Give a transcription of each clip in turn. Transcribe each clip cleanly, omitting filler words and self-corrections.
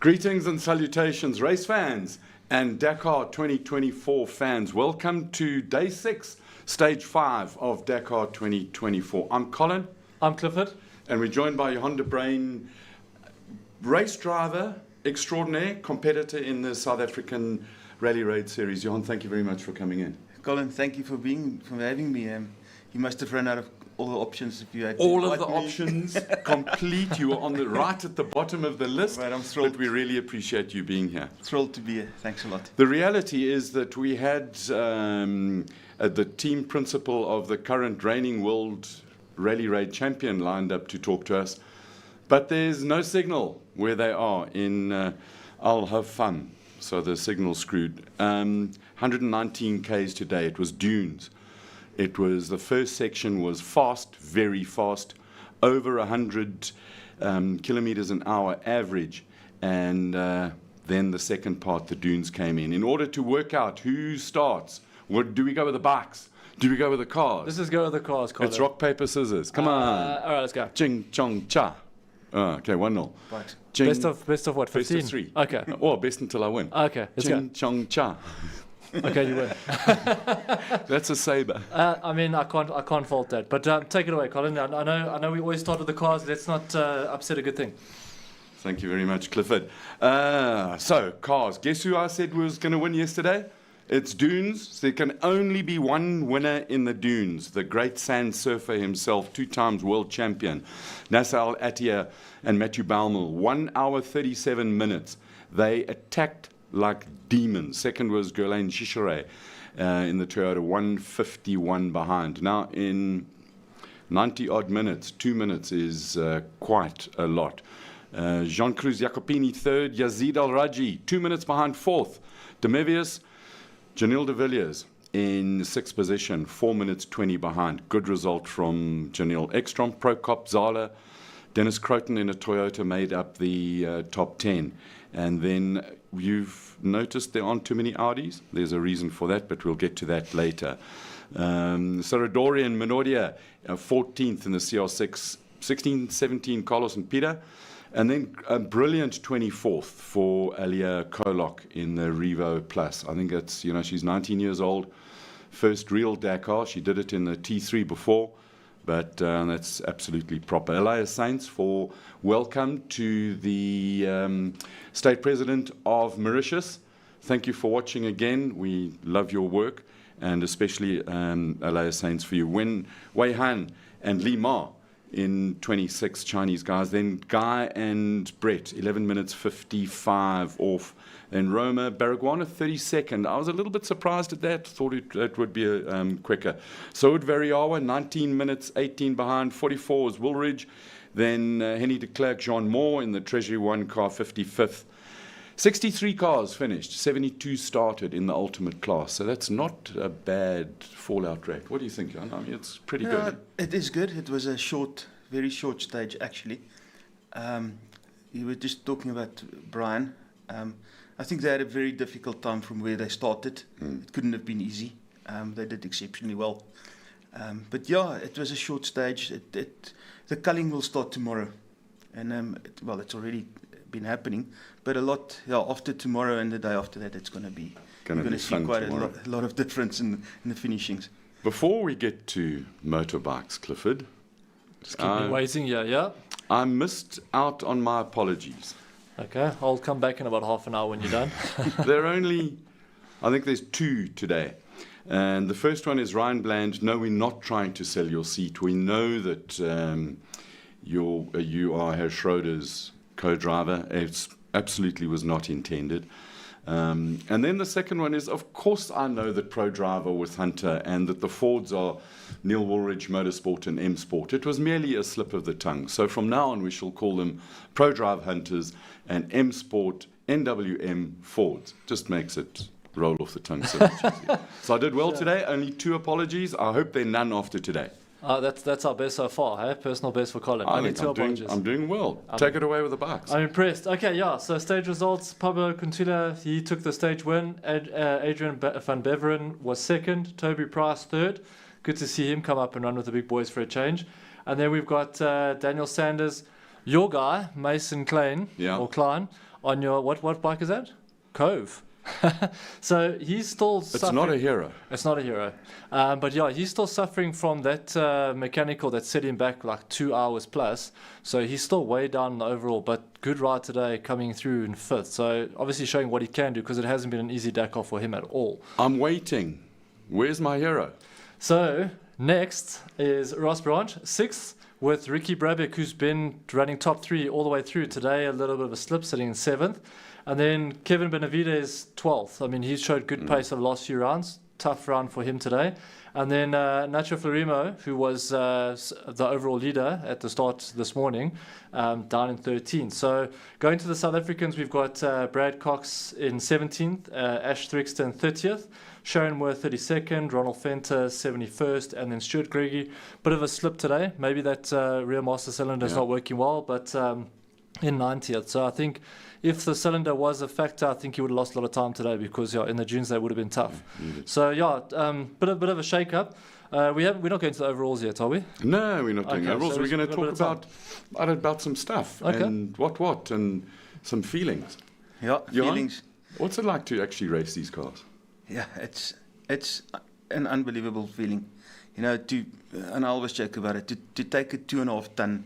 Greetings and salutations, race fans and Dakar 2024 fans. Welcome to day 6, stage 5 of Dakar 2024. I'm Colin. I'm Clifford. And we're joined by Johan de Bruyn, race driver extraordinaire, competitor in the South African Rally Raid series. Johan, thank you very much for coming in. Colin, thank you for having me. You must have run out of all the options if you had all of the options complete. You were on the right at the bottom of the list. Right, I'm thrilled. But we really appreciate you being here. Thrilled to be here. Thanks a lot. The reality is that we had the team principal of the current reigning world Rally Raid champion lined up to talk to us, but there's no signal where they are in Al Hafam, so the signal screwed. 119 Ks today. It was dunes. It was, the first section was fast, very fast, over 100 kilometers an hour average. And then the second part, the dunes came in. In order to work out who starts, do we go with the bikes? Do we go with the cars? Let's just go with the cars, Colin. It's rock, paper, scissors. Come on. All right, let's go. Ching, chong, cha. Okay, 1-0. Right. Best of what, 15? Best of 3. Okay. Or best until I win. Okay, let's Ching, go. chong, cha. Okay, you win. That's a saber. I mean, I can't fault that. But take it away, Colin. I know we always start with the cars. Let's not upset a good thing. Thank you very much, Clifford. So, cars. Guess who I said was going to win yesterday? It's dunes. There can only be one winner in the dunes. The great sand surfer himself, 2 times world champion, Nasser Al-Attiyah and Matthew Balmel. 1 hour, 37 minutes. They attacked like demons. Second was Guerlain Chicheret in the Toyota, 151 behind. Now, in 90-odd minutes, 2 minutes is quite a lot. Jean-Cruz Jacopini third, Yazid Al-Raji, 2 minutes behind fourth. Demevius, Janil de Villiers in 6th position, 4 minutes 20 behind. Good result from Janil. Ekstrom, Prokop, Zala, Dennis Croton in a Toyota made up the top 10. And then you've noticed there aren't too many Audis. There's a reason for that, but we'll get to that later. Saradori and Minodia, 14th in the CR6, 16, 17, Carlos and Peter. And then a brilliant 24th for Alia Kolok in the Revo Plus. I think that's, she's 19 years old. First real Dakar. She did it in the T3 before, but that's absolutely proper. Elias Saints for welcome to the State President of Mauritius. Thank you for watching again. We love your work, and especially Elias Saints for you. Wei Han and Li Ma in 26 Chinese guys. Then Guy and Brett, 11 minutes 55 off. Then Roma Baragwana, 32nd. I was a little bit surprised at that. Thought it would be quicker. Saud Variawa, 19 minutes 18 behind. 44 was Woolridge. Then Henny de Klerk, Jean Moore in the Treasury 1 car, 55th. 63 cars finished, 72 started in the ultimate class. So that's not a bad fallout rate. What do you think, Jan? I mean, it's pretty good. It is good. It was a very short stage, actually. You were just talking about Brian. I think they had a very difficult time from where they started. It couldn't have been easy. They did exceptionally well. But yeah, it was a short stage. The culling will start tomorrow. And, it's already been happening, but a lot after tomorrow and the day after that, it's going to be. You're going to see quite a lot of difference in the finishings. Before we get to motorbikes, Clifford, just keep me waiting. Yeah. I missed out on my apologies. Okay, I'll come back in about half an hour when you're done. I think there's 2 today. And the first one is Ryan Bland. No, we're not trying to sell your seat. We know that you are Herr Schroeder's co-driver. It absolutely was not intended. And then the second one is, of course, I know that Pro Driver was Hunter and that the Fords are Neil Woolridge Motorsport and M Sport. It was merely a slip of the tongue. So from now on, we shall call them Pro Drive Hunters and M Sport NWM Fords. Just makes it roll off the tongue so much easier. So I did well today. Only 2 apologies. I hope they're none after today. That's our best so far, hey? Personal best for Colin. I'm doing well. Take it away with the bikes. I'm impressed. Okay, yeah. So stage results. Pablo Contula, he took the stage win. Adrian van Beveren was second. Toby Price third. Good to see him come up and run with the big boys for a change. And then we've got Daniel Sanders, your guy, Mason Klein, Yeah. or Klein, on your what bike is that? Cove. So he's still It's suffering. not a hero. It's not a hero. But yeah, he's still suffering from that mechanical that set him back like 2 hours plus. So he's still way down in the overall, but good ride today coming through in 5th. So obviously showing what he can do because it hasn't been an easy Dakar for him at all. I'm waiting. Where's my hero? So next is Ross Branch, 6th, with Ricky Brabeck, who's been running top 3 all the way through. Today, a little bit of a slip, sitting in 7th. And then Kevin Benavides, 12th. I mean, he showed good pace over the last few rounds. Tough round for him today. And then Nacho Florimo, who was the overall leader at the start this morning, down in 13th. So going to the South Africans, we've got Brad Cox in 17th, Ash Thrixton 30th, Sharon Worth 32nd, Ronald Fenter 71st, and then Stuart Gregory. Bit of a slip today. Maybe that rear master cylinder is not working well, but in 90th. So I think if the cylinder was a factor, I think he would have lost a lot of time today because in the dunes they would have been tough. So bit of a shake-up. We're not going to the overalls yet, are we? No, we're not doing Okay, overalls. so We're going we've to got a talk bit of about some stuff Okay. and what and some feelings. Yeah, Johan? feelings. What's it like to actually race these cars? Yeah, it's an unbelievable feeling. You know, and I always joke about it, to take a 2.5 ton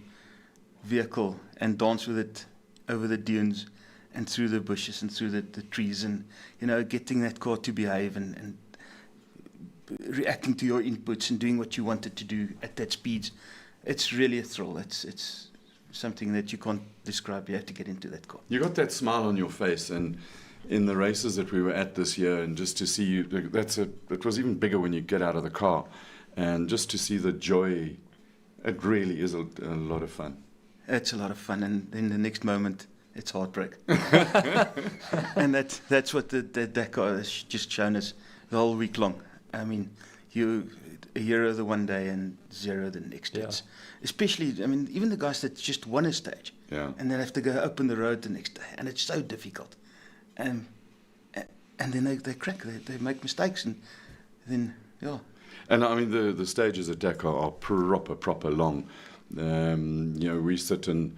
vehicle and dance with it over the dunes and through the bushes and through the trees, and, you know, getting that car to behave and reacting to your inputs and doing what you want it to do at that speed. It's really a thrill. It's something that you can't describe. You have to get into that car. You got that smile on your face, and in the races that we were at this year, and just to see you, it was even bigger when you get out of the car, and just to see the joy, it really is a lot of fun. It's a lot of fun, and then the next moment, it's heartbreak. And that's what the Dakar has just shown us the whole week long. I mean, you a hero the one day and zero the next. Yeah. It's, especially, I mean, even the guys that just won a stage, Yeah. and then have to go open the road the next day, and it's so difficult. And then they crack, they make mistakes, and then, yeah. And I mean, the stages at Dakar are proper long. You know, we sit and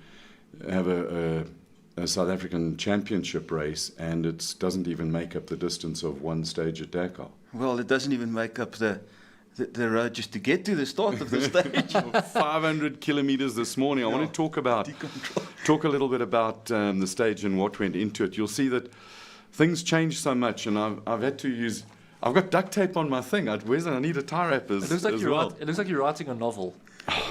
have a South African championship race, and it doesn't even make up the distance of one stage at Dakar. Well, it doesn't even make up the road just to get to the start of the stage. 500 kilometers this morning. I want to talk a little bit about the stage and what went into it. You'll see that things change so much, and I've had to use. I've got duct tape on my thing. I need a tie wrap as, It looks like as you're well. it looks like you're writing a novel.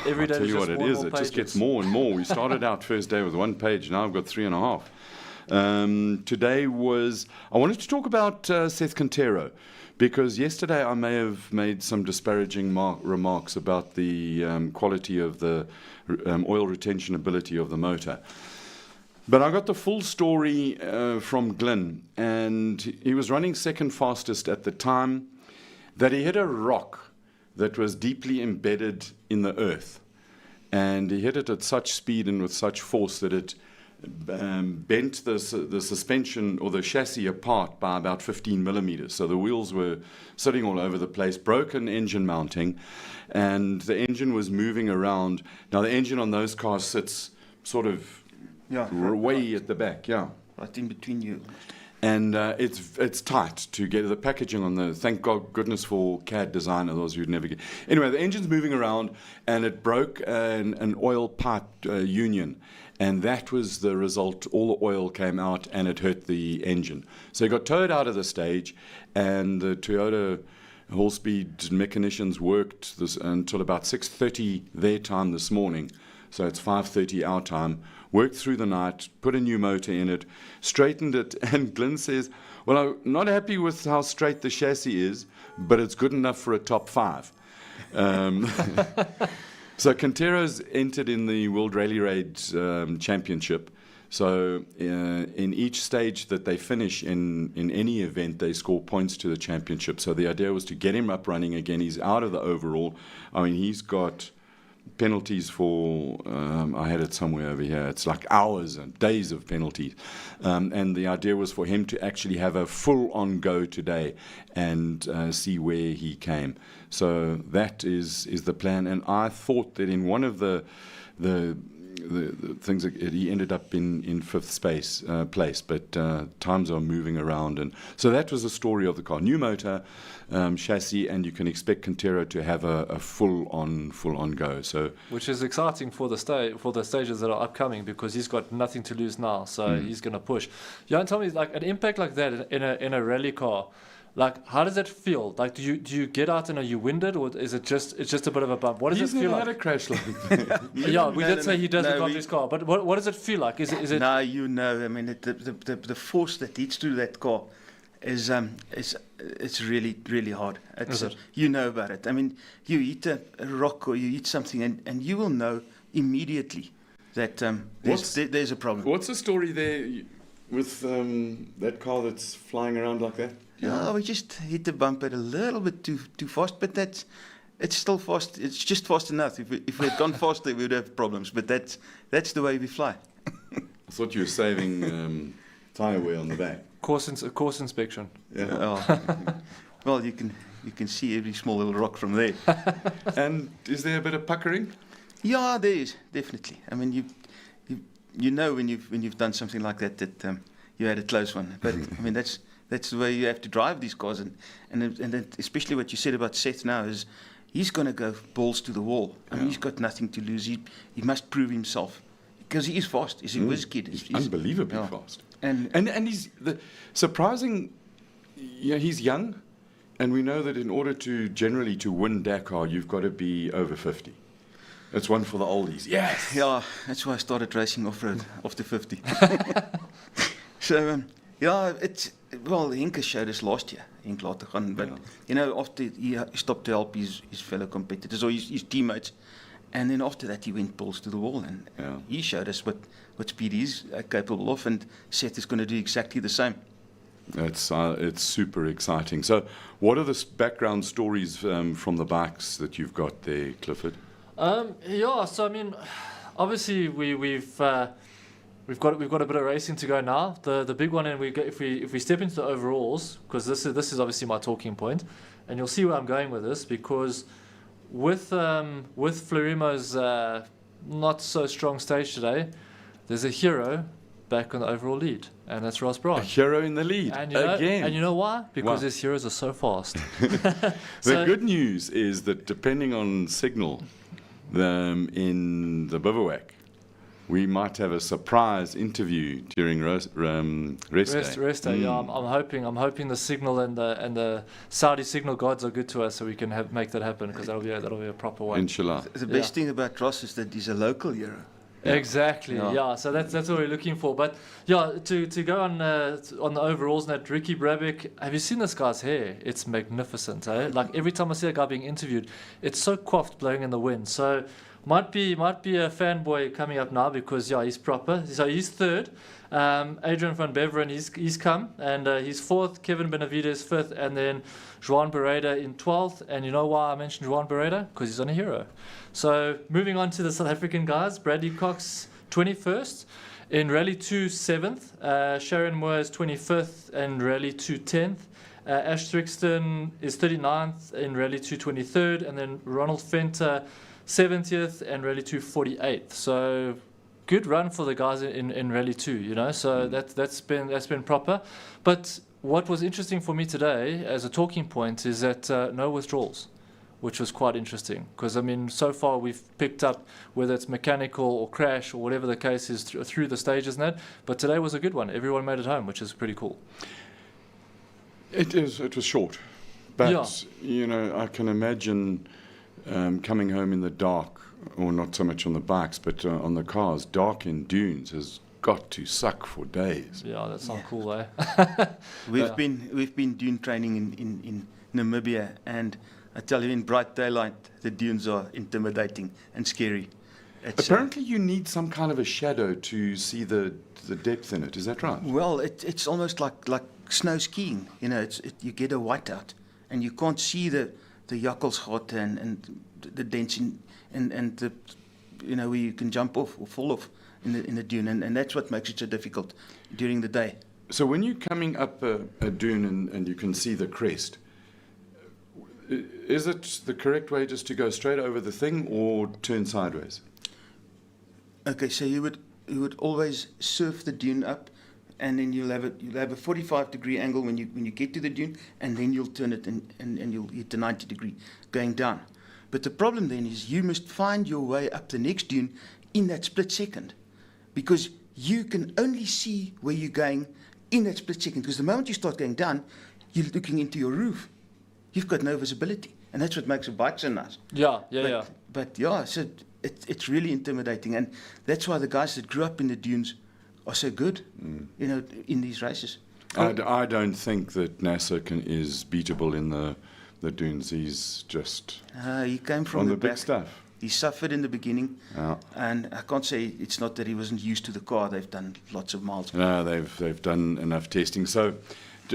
Every day I'll tell there's you what just it more is. and It more just gets pages. more and more. We started out first day with 1 page. Now I've got 3.5. Today I wanted to talk about Seth Quintero, because yesterday I may have made some disparaging remarks about the quality of the oil retention ability of the motor. But I got the full story from Glyn, and he was running second fastest at the time that he hit a rock that was deeply embedded in the earth. And he hit it at such speed and with such force that it bent the suspension or the chassis apart by about 15 millimeters. So the wheels were sitting all over the place, broken engine mounting, and the engine was moving around. Now the engine on those cars sits sort of way at the back, Right in between you. and it's tight to get the packaging on the. Thank goodness for CAD design, otherwise you'd never get. Anyway, the engine's moving around, and it broke an oil pipe union, and that was the result. All the oil came out, and it hurt the engine. So he got towed out of the stage, and the Toyota Hall-Speed mechanicians worked until about 6:30 their time this morning. So it's 5:30 our time. Worked through the night, put a new motor in it, straightened it, and Glyn says, well, I'm not happy with how straight the chassis is, but it's good enough for a top 5. So Quintero's entered in the World Rally Raid Championship. So in each stage that they finish in any event, they score points to the championship. So the idea was to get him up running again. He's out of the overall. I mean, he's got penalties for, I had it somewhere over here, it's like hours and days of penalties. And the idea was for him to actually have a full-on go today and see where he came. So that is the plan. And I thought that in one of the the things that he ended up in fifth place, but times are moving around, and so that was the story of the car. New motor, chassis, and you can expect Quintero to have a full on go. So which is exciting for the stages that are upcoming, because he's got nothing to lose now, so he's going to push. Johan, tell me, like an impact like that in a rally car. Like, how does it feel? Like, do you get out and are you winded, or is it just a bit of a bump? What does he's it feel never like? had a crash like that. Yeah, we did say he doesn't no, drive his car, but what does it feel like? Is it? No, I mean, the force that hits through that car is it's really hard. Is it? You know about it. I mean, you hit a rock or you hit something, and you will know immediately that there's a problem. What's the story there with that car that's flying around like that? Yeah, we just hit the bumper a little bit too fast, but it's still fast. It's just fast enough. If we had gone faster, we would have problems. But that's the way we fly. I thought you were saving tyre wear on the back. Course inspection. Yeah. Well, you can see every small little rock from there. And is there a bit of puckering? Yeah, there is definitely. I mean, you know when you've done something like that you had a close one. But I mean that's the way you have to drive these cars, and then especially what you said about Seth now is he's going to go balls to the wall. I mean, he's got nothing to lose. He must prove himself because he is fast. He's a whiz kid. He's unbelievably fast. And he's surprising. Yeah, he's young, and we know that in order to generally to win Dakar, you've got to be over 50. That's one for the oldies. Yes. Yeah, that's why I started racing off-road after 50. So, Hinke showed us last year, Henk later gaan, but after he stopped to help his fellow competitors or his teammates, and then after that he went balls to the wall, and he showed us what speed he's capable of, and Seth is going to do exactly the same. It's super exciting. So, what are the background stories from the bikes that you've got there, Clifford? So I mean, obviously we've got a bit of racing to go now. The big one, and if we step into the overalls, because this is obviously my talking point, and you'll see where I'm going with this, because with Florimo's not so strong stage today, there's a hero back on the overall lead, and that's Ross Branch. A hero in the lead again. And you know why? Because his heroes are so fast. The good news is that depending on signal in the bivouac, we might have a surprise interview during rest day. Yeah, I'm hoping the signal and the Saudi signal gods are good to us, so we can make that happen, because that'll be a proper one. Inshallah. The best thing about Ross is that he's a local hero. Yeah. Exactly. Yeah. So that's what we're looking for. But yeah, to go on the overalls, and that Ricky Brabeck, have you seen this guy's hair? It's magnificent. Like every time I see a guy being interviewed, it's so coiffed, blowing in the wind. So might be a fanboy coming up now, because he's proper. So he's third. Adrian van Beveren, he's come, and he's fourth. Kevin Benavides fifth, and then Johan Bereda in 12th. And you know why I mentioned Johan Bereda? Because he's on a hero. So moving on to the South African guys, Bradley Cox 21st, in Rally 2 7th, Sharon Moore is 25th and Rally 2 10th, Ash Thrigston is 39th in Rally 2 23rd, and then Ronald Fenter 70th and Rally 2 48th. So good run for the guys in Rally 2, so that's been proper. But what was interesting for me today as a talking point is that no withdrawals, which was quite interesting, because I mean, so far we've picked up whether it's mechanical or crash or whatever the case is through the stages and that, but today was a good one. Everyone made it home, which is pretty cool. It was short, but I can imagine coming home in the dark, or not so much on the bikes, but on the cars, dark in dunes has got to suck for days. Yeah, that's not cool, eh? We've been dune training in Namibia, and I tell you, in bright daylight, the dunes are intimidating and scary. Apparently, you need some kind of a shadow to see the depth in it. Is that right? Well, it's almost like snow skiing. You get a whiteout, and you can't see the Jakkalsgat and the dents and the where you can jump off or fall off in the dune, and that's what makes it so difficult during the day. So when you're coming up a dune and you can see the crest, is it the correct way just to go straight over the thing or turn sideways? Okay, so you would always surf the dune up, and then you'll have a 45-degree angle when you get to the dune, and then you'll turn it and you'll hit the 90-degree going down. But the problem then is you must find your way up the next dune in that split second, because you can only see where you're going in that split second. Because the moment you start going down, you're looking into your roof. You've got no visibility, and that's what makes a bike so nice. But yeah, so it's really intimidating, and that's why the guys that grew up in the dunes are so good, in these races. I don't think that Nasser is beatable in the dunes. He's just He came from on the the big back. stuff. He suffered in the beginning, Yeah. and I can't say it's not that he wasn't used to the car. They've done lots of miles. No, they've done enough testing. So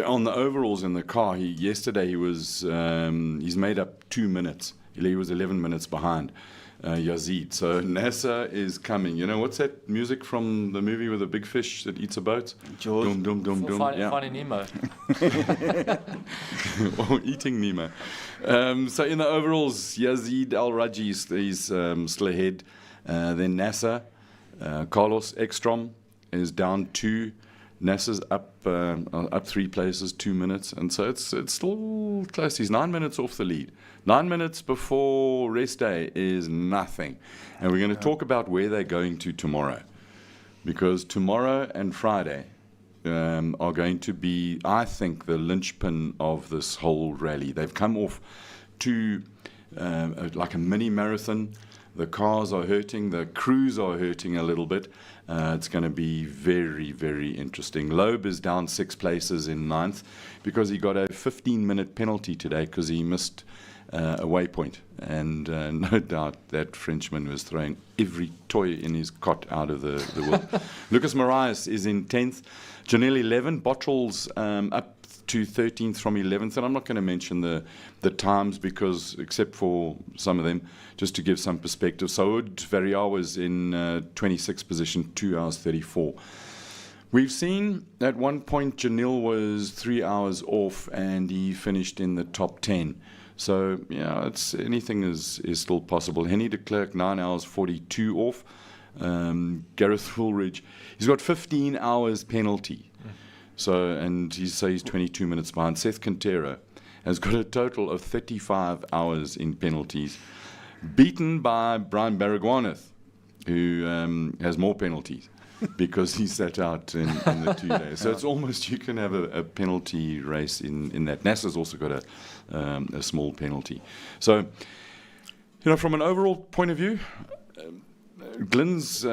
on the overalls in the car, yesterday he's made up 2 minutes. He was 11 minutes behind Yazid. So Nasser is coming. You know, what's that music from the movie with the big fish that eats a boat? Jaws. Dum, dum, dum, dum. Finding Nemo. Or eating Nemo. So in the overalls, Yazid Al-Raji is still ahead. Then Nasser, Carlos Ekstrom is down 2. Nasser's up 3 places, 2 minutes, and so it's still close. He's 9 minutes off the lead. 9 minutes before Raceday is nothing, and we're going to talk about where they're going to tomorrow, because tomorrow and Friday are going to be, I think, the linchpin of this whole rally. They've come off to like a mini marathon. The cars are hurting, the crews are hurting a little bit. It's going to be very, very interesting. Loeb is down 6 places in 9th because he got a 15-minute penalty today because he missed a waypoint. And no doubt that Frenchman was throwing every toy in his cot out of the world. Lucas Moraes is in 10th. Janelle 11. Bottrell's up to 13th from 11th, and I'm not going to mention the times because, except for some of them, just to give some perspective. Saud Verrier was in 26th position, 2 hours 34. We've seen at one point Janelle was 3 hours off, and he finished in the top 10. So yeah, anything is still possible. Henny de Klerk 9 hours 42 off. Gareth Woolridge, he's got 15 hours penalty. So, and he's 22 minutes behind. Seth Quintero has got a total of 35 hours in penalties, beaten by Brian Baragwanath, who has more penalties because he sat out in the 2 days. So it's almost, you can have a penalty race in that. NASA's also got a small penalty. So, from an overall point of view, Glyn's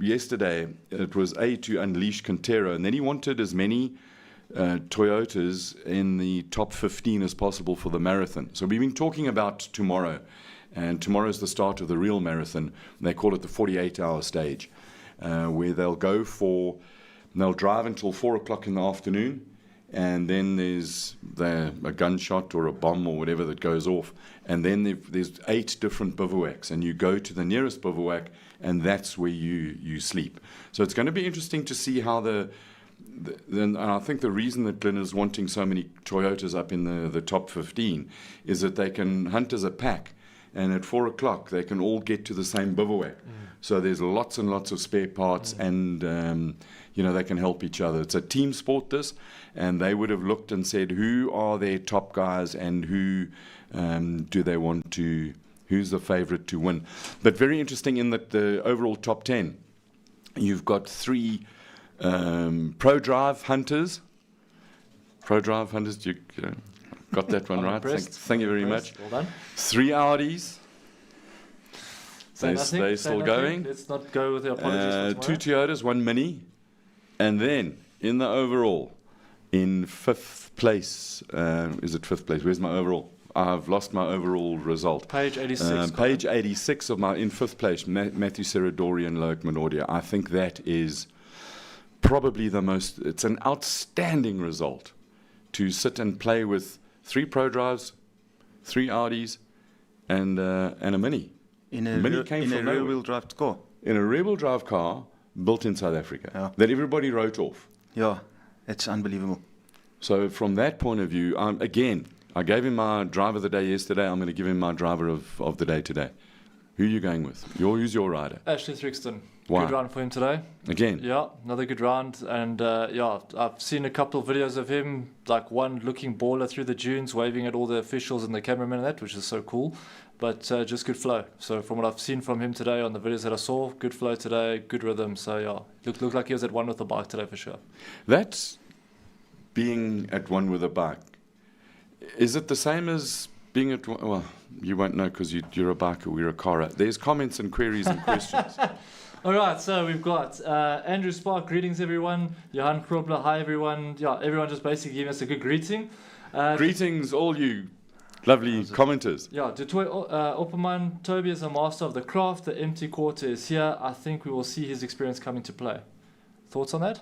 yesterday, it was to unleash Quintero, and then he wanted as many Toyotas in the top 15 as possible for the marathon. So we've been talking about tomorrow, and tomorrow is the start of the real marathon. They call it the 48-hour stage, where they'll drive until 4 o'clock in the afternoon, and then there's a gunshot or a bomb or whatever that goes off, and then there's 8 different bivouacs, and you go to the nearest bivouac, and that's where you sleep. So it's going to be interesting to see how and I think the reason that Glyn is wanting so many Toyotas up in the top 15 is that they can hunt as a pack, and at 4 o'clock they can all get to the same bivouac. So there's lots and lots of spare parts, and they can help each other. It's a team sport, this, and they would have looked and said, who are their top guys and who do they want to, who's the favorite to win. But very interesting in that the overall top 10, you've got 3 Pro Drive hunters. You got that one right. Thank you very much. Well done. 3 Audis. They're still nothing. going. Let's not go with the apologies for 2 Toyotas, 1 Mini. And then in the overall, in 5th place, is it 5th place? Where's my overall? I've lost my overall result. Page 86. Page 86 of in 5th place, Matthew Serradori and Loic Menodia. I think that is probably it's an outstanding result to sit and play with 3 Pro Drives, 3 Audis, and a Mini. In a rear-wheel drive car. In a rear-wheel drive car built in South Africa that everybody wrote off. Yeah, it's unbelievable. So from that point of view, again, I gave him my driver of the day yesterday. I'm going to give him my driver of the day today. Who are you going with? Who's your rider? Ashley Thrigston. Why? Good round for him today. Again? Yeah, another good round. And I've seen a couple of videos of him, like one looking baller through the dunes, waving at all the officials and the cameramen and that, which is so cool. But just good flow. So from what I've seen from him today on the videos that I saw, good flow today, good rhythm. So yeah, looked like he was at one with the bike today for sure. That's being at one with a bike. Is it the same as being at one? Well, you won't know because you're a biker, we're a carer. There's comments and queries and questions. All right, so we've got Andrew Spark, greetings everyone. Johan Krobler, hi everyone. Yeah, everyone just basically giving us a good greeting. Greetings, all you lovely commenters. Yeah, Dutoy Opperman, Toby is a master of the craft. The empty quarter is here. I think we will see his experience come into play. Thoughts on that?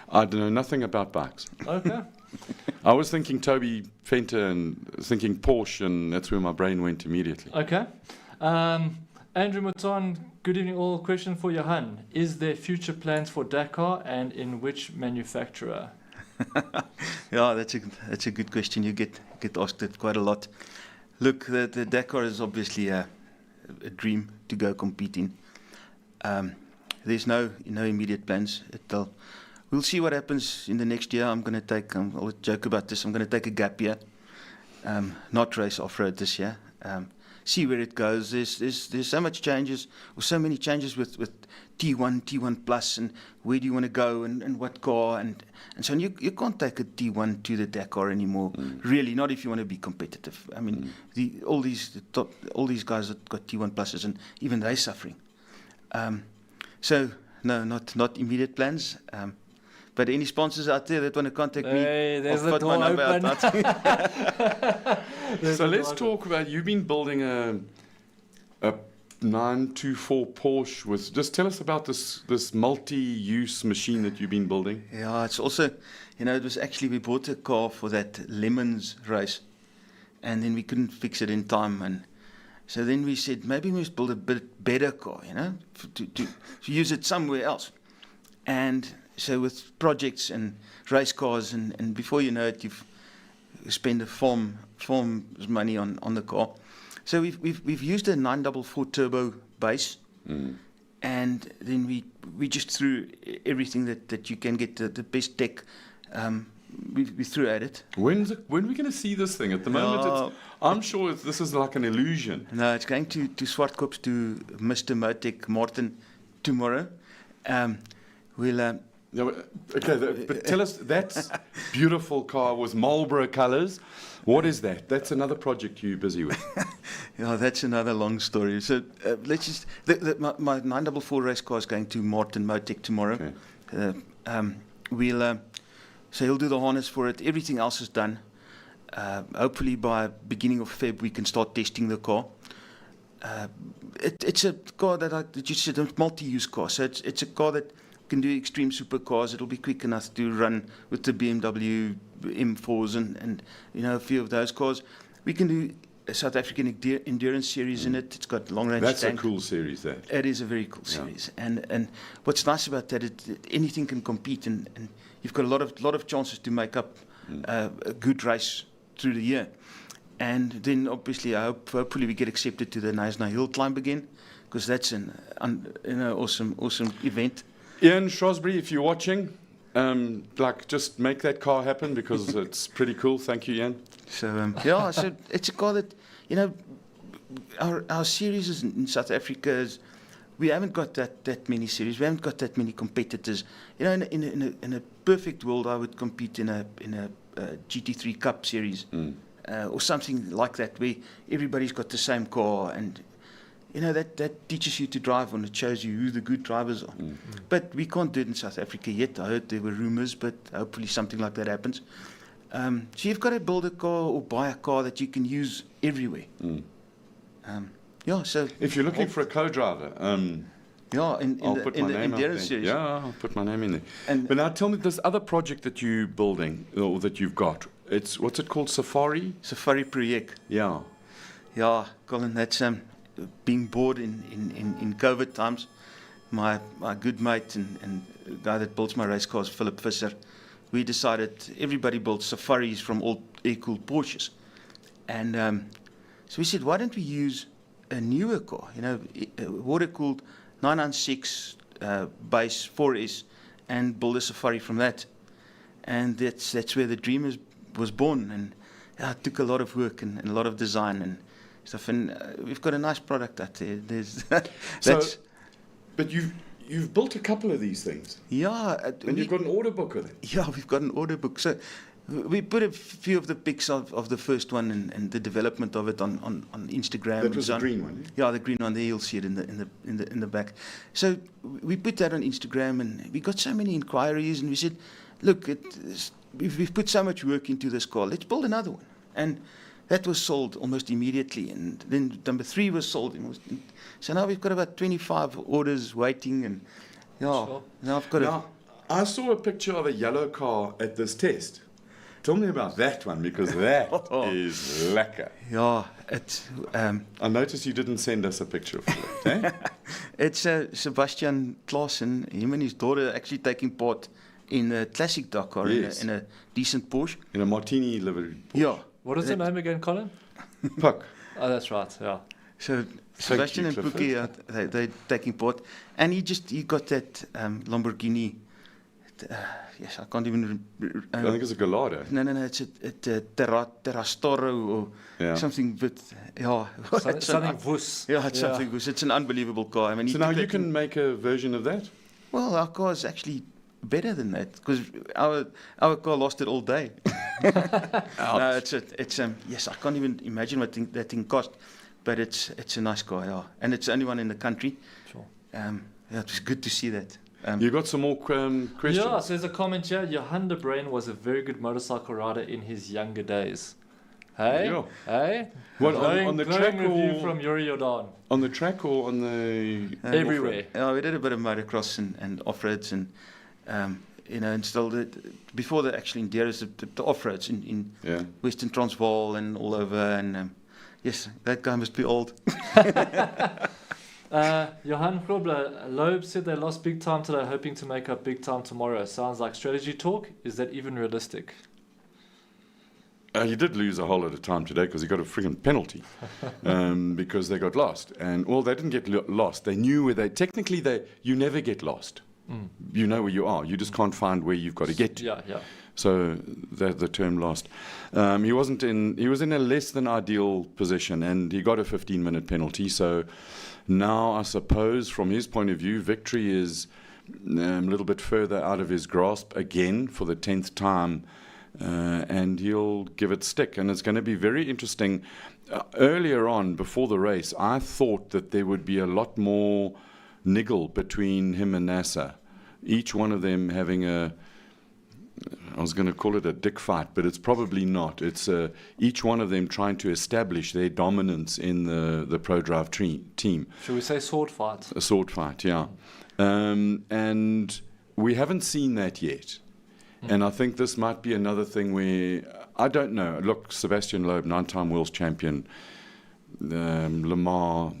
I don't know nothing about bikes. Okay. I was thinking Toby Fenter and thinking Porsche, and that's where my brain went immediately. Okay. Andrew Mouton, good evening all. Question for Johan. Is there future plans for Dakar and in which manufacturer? Yeah, that's a good question. You get asked it quite a lot. Look, the Dakar is obviously a dream to go compete in. There's no immediate plans. We'll see what happens in the next year. I'm going to take, I'll joke about this, I'm going to take a gap year, not race off-road this year. See where it goes. There's so much changes, or so many changes with T1, T1 Plus, and where do you want to go, and what car, and so on. You can't take a T1 to the Dakar anymore, really, not if you want to be competitive. I mean, all these guys that got T1 Pluses, and even they're suffering. So, no, not immediate plans. But any sponsors out there that want to contact me, There's I'll the put my door number open. out. So let's talk about, you've been building a 924 Porsche with, just tell us about this multi-use machine that you've been building. Yeah, it's also, it was actually, we bought a car for that Lemons race, and then we couldn't fix it in time, and so then we said, maybe we must build a bit better car, to use it somewhere else. And so with projects and race cars, and before you know it, you've spent a form's money on the car. So we've used a 944 turbo base, and then we just threw everything that you can get, the best tech. We threw at it. When are we going to see this thing? At the moment, I'm sure this is like an illusion. No, it's going to Swartkops, to Mr. Motec Martin tomorrow. We'll. But tell us, that beautiful car with Marlboro colours, what is that? That's another project you're busy with. Yeah, that's another long story. So let's just, my 944 race car is going to Martin Motec tomorrow. Okay. So he'll do the harness for it. Everything else is done. Hopefully by beginning of Feb we can start testing the car. It's a car that you said, a multi-use car. So it's a car that can do extreme supercars. It'll be quick enough to run with the BMW M4s and a few of those cars. We can do a South African endurance series in it. It's got long range. That's tank. a cool series, that. It is a very cool series. And what's nice about that, anything can compete, and you've got a lot of chances to make up a good race through the year. And then obviously hopefully we get accepted to the Nasser hill climb again, because that's an awesome event. Ian Shrewsbury, if you're watching, just make that car happen, because it's pretty cool. Thank you, Ian. So so it's a car that our series in South Africa is, we haven't got that many series. We haven't got that many competitors. In a perfect world, I would compete in a GT3 Cup series or something like that, where everybody's got the same car, and that teaches you to drive, and it shows you who the good drivers are. But we can't do it in South Africa yet. I heard there were rumours, but hopefully something like that happens. So you've got to build a car or buy a car that you can use everywhere. So if you're looking for a co-driver, in I'll put my the name out endurance there. series. Yeah, I'll put my name in there. And but now tell me, this other project that you're building, or that you've got, what's it called? Safari Project. Yeah. Yeah, Colin, that's being bored in COVID times. My good mate and the guy that builds my race cars, Philip Visser, we decided everybody builds safaris from all air-cooled Porsches. And so we said, why don't we use a newer car, water-cooled 996 base 4S, and build a Safari from that. And that's where the dream was born. And it took a lot of work and a lot of design and stuff. And we've got a nice product out there. But you've built a couple of these things. Yeah. And you've got an order book with it. Yeah, we've got an order book. So we put a few of the pics of the first one and the development of it on Instagram. That was the green one. Yeah, the green one. There you'll see it in the back. So we put that on Instagram, and we got so many inquiries, and we said, look, we've put so much work into this car. Let's build another one. And that was sold almost immediately, and then number 3 was sold. So now we've got about 25 orders waiting, and Sure. now I've got Now, I saw a picture of a yellow car at this test. Tell me about that one, because that is lekker. I noticed you didn't send us a picture of it, eh? It's Sebastian Klaassen, him and his daughter actually taking part in a classic Dakar, Yes. in a decent Porsche. In a martini livery. Yeah. What is the name again, Colin? Puck. Oh, that's right. Yeah. So Sebastian you, and Clifford. Pookie, they're taking part, and he got that Lamborghini. Yes, I can't even. I think it's a Gallardo. No, it's a Terrastoro or something. But Something Vus. Yeah, it's something. It's an unbelievable car. I mean, So now you can make a version of that? Well, our car is actually better than that, because our car lost it all day. No, yes, I can't even imagine what that thing cost, but it's a nice car, yeah, and it's the only one in the country. Sure. It was good to see that. You got some more questions? Yeah, so there's a comment here. Johan de Bruyn was a very good motorcycle rider in his younger days. Hey? Yeah. Hey? Well, on the track review or from Yuri Jordan. on the track or on the Everywhere. Yeah, we did a bit of motocross and off-roads, and and still before the actually Enderos, the off-roads in Western Transvaal and all over, and yes, that guy must be old. Johan Grobler, Loeb said they lost big time today, hoping to make up big time tomorrow. Sounds like strategy talk. Is that even realistic? He did lose a whole lot of time today because he got a friggin' penalty because they got lost. And well, they didn't get lost. They knew where you never get lost. Mm. You know where you are. You just can't find where you've got to get to. Yeah. So that's the term lost. He was in a less than ideal position, and he got a 15-minute penalty. So now I suppose from his point of view, victory is a little bit further out of his grasp again for the 10th time. And he'll give it stick. And it's going to be very interesting. Earlier on, before the race, I thought that there would be a lot more niggle between him and Nasser. Each one of them having I was going to call it a dick fight, but it's probably not. It's each one of them trying to establish their dominance in the ProDrive team. Should we say sword fight? A sword fight, yeah. And we haven't seen that yet. And I think this might be another thing where, I don't know. Look, Sebastian Loeb, 9-time world champion, Le Mans,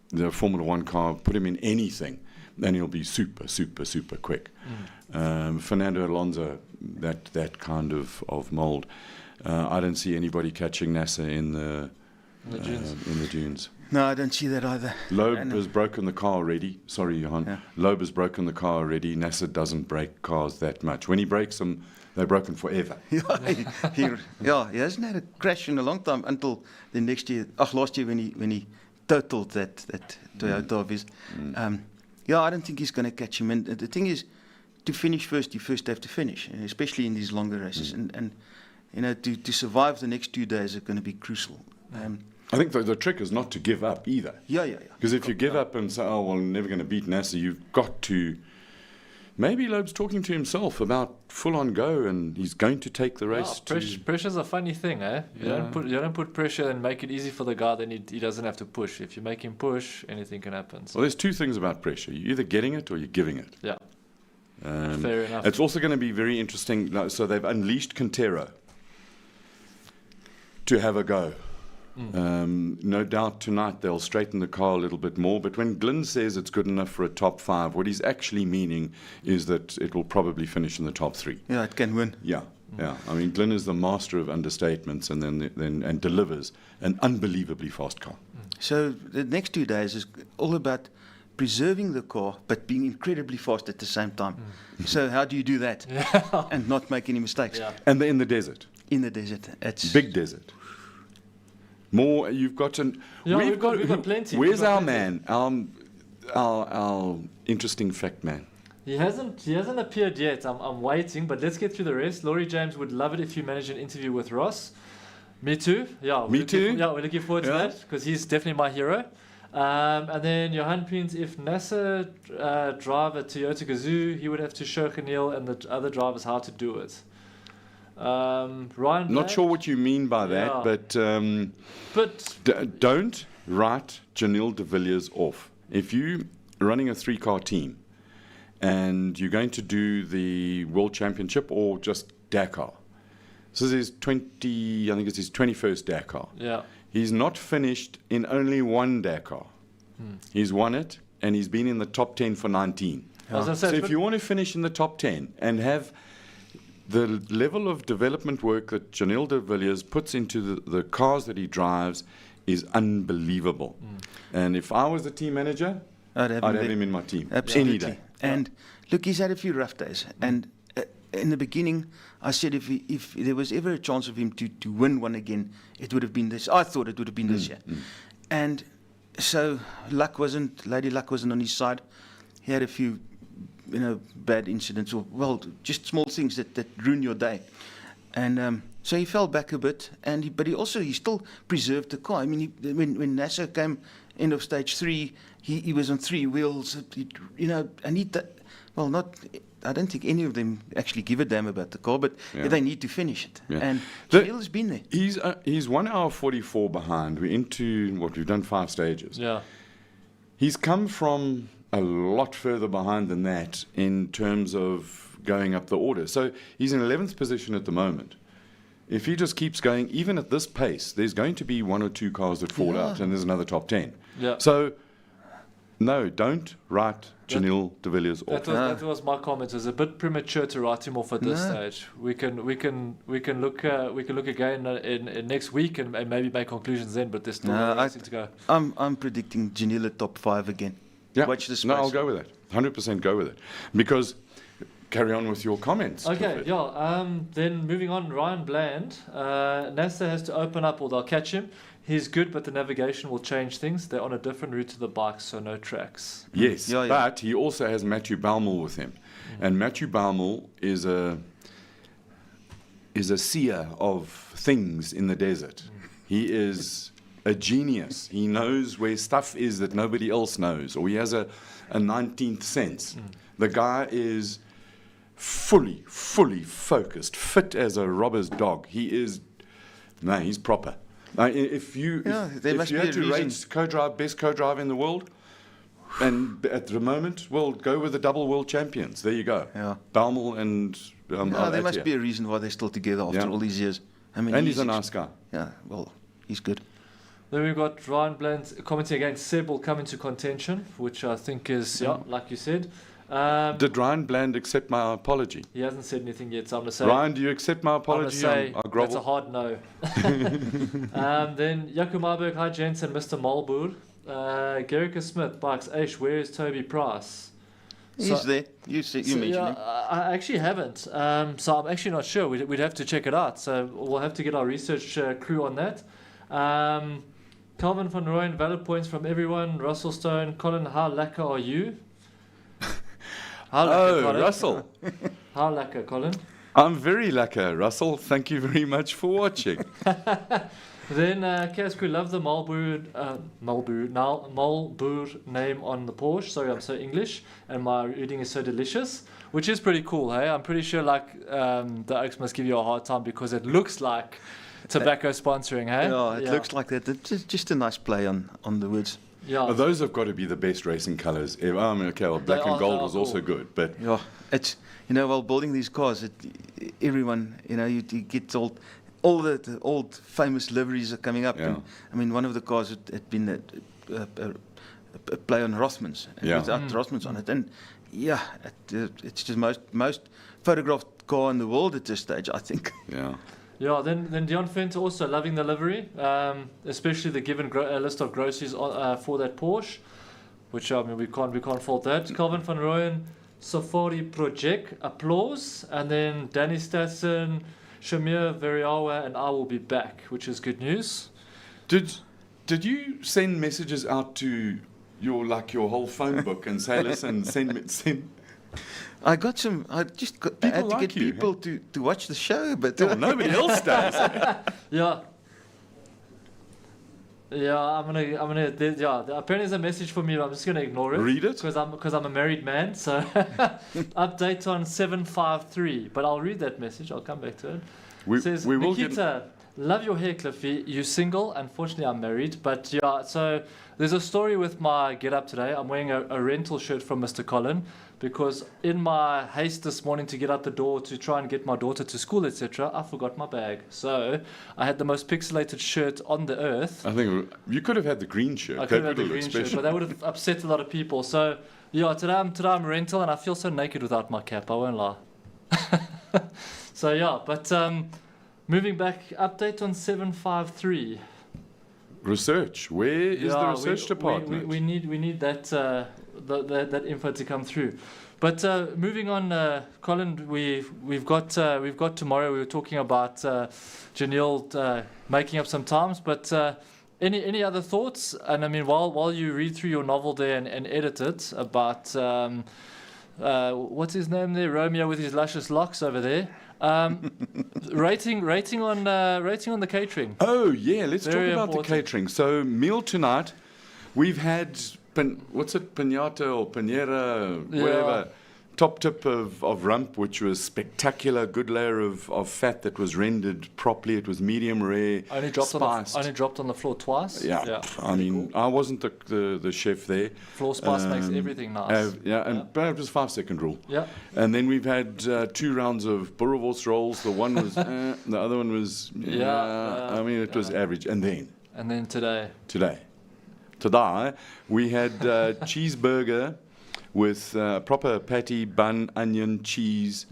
the Formula One car, put him in anything, and he'll be super, super, super quick. Fernando Alonso, that kind of mold. I don't see anybody catching Nasser in the dunes. No, I don't see that either. Loeb has broken the car already. Sorry, Johan. Yeah. Loeb has broken the car already. Nasser doesn't break cars that much. When he breaks them, they're broken forever. he hasn't had a crash in a long time until the next year. Last year when he totaled that Toyota of his. I don't think he's going to catch him. And the thing is, to finish first, you first have to finish, especially in these longer races. And to survive the next 2 days are going to be crucial. I think the trick is not to give up either. Yeah. Because if you give up and say, oh, well, I'm never going to beat Nasser, you've got to... Maybe Loeb's talking to himself about full-on go, and he's going to take the race. Pressure's a funny thing, eh? You don't put pressure and make it easy for the guy, then he doesn't have to push. If you make him push, anything can happen. So. Well, there's two things about pressure. You're either getting it or you're giving it. Yeah. Fair enough. It's also going to be very interesting. So they've unleashed Quintero to have a go. No doubt tonight they'll straighten the car a little bit more, but when Glyn says it's good enough for a top 5, what he's actually meaning is that it will probably finish in the top 3. Yeah, it can win. Yeah, Yeah, I mean, Glenn is the master of understatements and delivers an unbelievably fast car. So the next 2 days is all about preserving the car, but being incredibly fast at the same time. So how do you do that and not make any mistakes? Yeah. And they're in the desert, In the desert, it's big desert. More, you've got an. Yeah, we've got plenty. Where's We've got our plenty. man? Our interesting fact man. He hasn't appeared yet. I'm waiting, but let's get through the rest. Laurie James would love it if you manage an interview with Ross. Me too. Yeah. Me too. We're looking forward to Yeah. that because he's definitely my hero. And then Johan Pins, if Nasser drive a Toyota Gazoo, he would have to show Neil and the other drivers how to do it. Ryan Not Black, sure what you mean by that, Yeah. but don't write Janelle de Villiers off. If you're running a 3-car team and you're going to do the World Championship or just Dakar, so this is I think it's his 21st Dakar. Yeah. He's not finished in only one Dakar. He's won it, and he's been in the top 10 for 19. I was gonna say, So it's if you want to finish in the top 10 and have the level of development work that Janelle de Villiers puts into the cars that he drives is unbelievable. And if I was the team manager, I'd have I'd him have there. him in my team Absolutely. any day. And look, he's had a few rough days. And in the beginning, I said if there was ever a chance of him to win one again, it would have been this. I thought it would have been this year. And so Lady Luck wasn't on his side. He had a few, bad incidents or, well, just small things that ruin your day. And so he fell back a bit, but he still preserved the car. I mean, when Nasser came end of stage 3, he was on 3 wheels. I don't think any of them actually give a damn about the car, but Yeah. they need to finish it. Yeah. And The- Janelle has been there. He's 1 hour 44 behind. We're into we've done 5 stages. Yeah. He's come from a lot further behind than that in terms of going up the order. So he's in 11th position at the moment. If he just keeps going, even at this pace, there's going to be 1 or 2 cars that fall Yeah. out, and there's another top 10. Yeah. So, no, don't write Janelle de Villiers off. That was my comment. It was a bit premature to write him off at this No. stage. We can look again in next week and maybe make conclusions then. But there's still No, a racing to go. I'm predicting Janelle at top 5 again. Yeah. Watch this space. No, I'll go with it. 100% go with it. Because, carry on with your comments. Okay, Clifford. yeah. Then moving on, Ryan Bland. Nasser has to open up, or they'll catch him. He's good, but the navigation will change things. They're on a different route to the bike, so no tracks. Yes, Yeah, yeah. but he also has Matthew Baumel with him. And Matthew Baumel is a seer of things in the desert. He is a genius. He knows where stuff is that nobody else knows, or he has a 19th sense. The guy is fully focused, fit as a robber's dog. He's proper. If you there must be had a to reason. rate best co-driver in the world, and at the moment, well, go with the double world champions. There you go. Yeah. Baumel and There must Atia. be a reason why they're still together after Yeah. all these years. I mean, And he's a nice guy. Yeah, well, he's good. Then we've got Ryan Bland commenting again. Seb will come into contention, which I think is, like you said. Did Ryan Bland accept my apology? He hasn't said anything yet, so I'm going to say... Ryan, do you accept my I'm going to apology? say I that's a grovel. hard no. Then Jaco Marburg, hi gents, and Mr. Malboer. Gericke Smith, Bikes Ash, where is Toby Price? He's there. You mentioned him. I actually haven't, so I'm actually not sure. We'd have to check it out. So we'll have to get our research crew on that. Calvin van Rooyen, valid points from everyone. Russell Stone, Colin, how lacquer are you? How lacquer, Colin? Russell. How lacquer, Colin? I'm very lacquer, Russell. Thank you very much for watching. Then Casco, love the Malboer name on the Porsche. Sorry, I'm so English, and my reading is so delicious, which is pretty cool. Hey, I'm pretty sure the Oaks must give you a hard time because it looks like tobacco sponsoring. Hey, Yeah, it looks like that. It's just a nice play on the words. Yeah, Well, those have got to be the best racing colours ever. I mean, okay, well, black and gold was also good, but Yeah, it's while building these cars, everyone you get all the old famous liveries are coming up. Yeah. And, I mean, one of the cars had been a play on Rothmans, and Yeah. without Rothmans on it, and it's just most photographed car in the world at this stage, I think. Yeah. Yeah, then Dion Fenter also loving the livery, especially the given list of groceries for that Porsche, which I mean we can't fault that. Calvin van Rooyen, Safari Project, applause, and then Danny Stasson, Shamir Veriawa, and I will be back, which is good news. Did you send messages out to your whole phone book and say, listen, send? I just People had to like get you, people to watch the show, but Well, nobody else does. Yeah. Yeah, I'm gonna. Apparently, there's a message for me. But I'm just gonna ignore it. Read it. because I'm a married man. So, update on 753. But I'll read that message. I'll come back to it. It says, we will Nikita, love your hair, Cliffy. You single? Unfortunately, I'm married. But yeah, so there's a story with my get up today. I'm wearing a rental shirt from Mr. Colin because in my haste this morning to get out the door to try and get my daughter to school, etc., I forgot my bag. So I had the most pixelated shirt on the earth. I think you could have had the green shirt. I could have had the green shirt, but that would have upset a lot of people. So yeah, today I'm rental and I feel so naked without my cap. I won't lie. So yeah, but moving back, update on 753. Research. Where is the research department? We need that that info to come through. But moving on, Colin, we've got tomorrow. We were talking about Janelle making up some times, but any other thoughts? And I mean, while you read through your novel there and edit it about what's his name there, Romeo with his luscious locks over there. Rating on the catering. Oh yeah, let's Very talk about important. the catering. So meal tonight, we've had pinata or panera, whatever. Top tip of rump, which was spectacular. Good layer of fat that was rendered properly. It was medium rare, Only dropped spiced. on the floor twice. Yeah. I mean, I wasn't the chef there. Floor spice makes everything nice. But it was 5-second rule. Yeah. And then we've had 2 rounds of boerewors rolls. The one was, the other one was, I mean, it was average. And then today, we had cheeseburger with proper patty, bun, onion, cheese.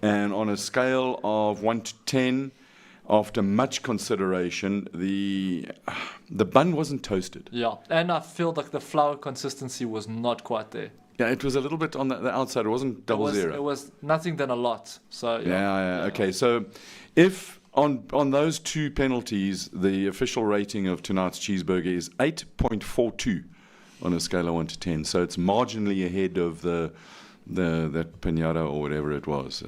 And on a scale of 1 to 10, after much consideration, the bun wasn't toasted. Yeah, and I feel like the flour consistency was not quite there. Yeah, it was a little bit on the outside. It wasn't double zero. It was nothing than a lot. So yeah. Okay, so if on those 2 penalties, the official rating of tonight's cheeseburger is 8.42 on a scale of 1 to 10. So it's marginally ahead of that pinata or whatever it was.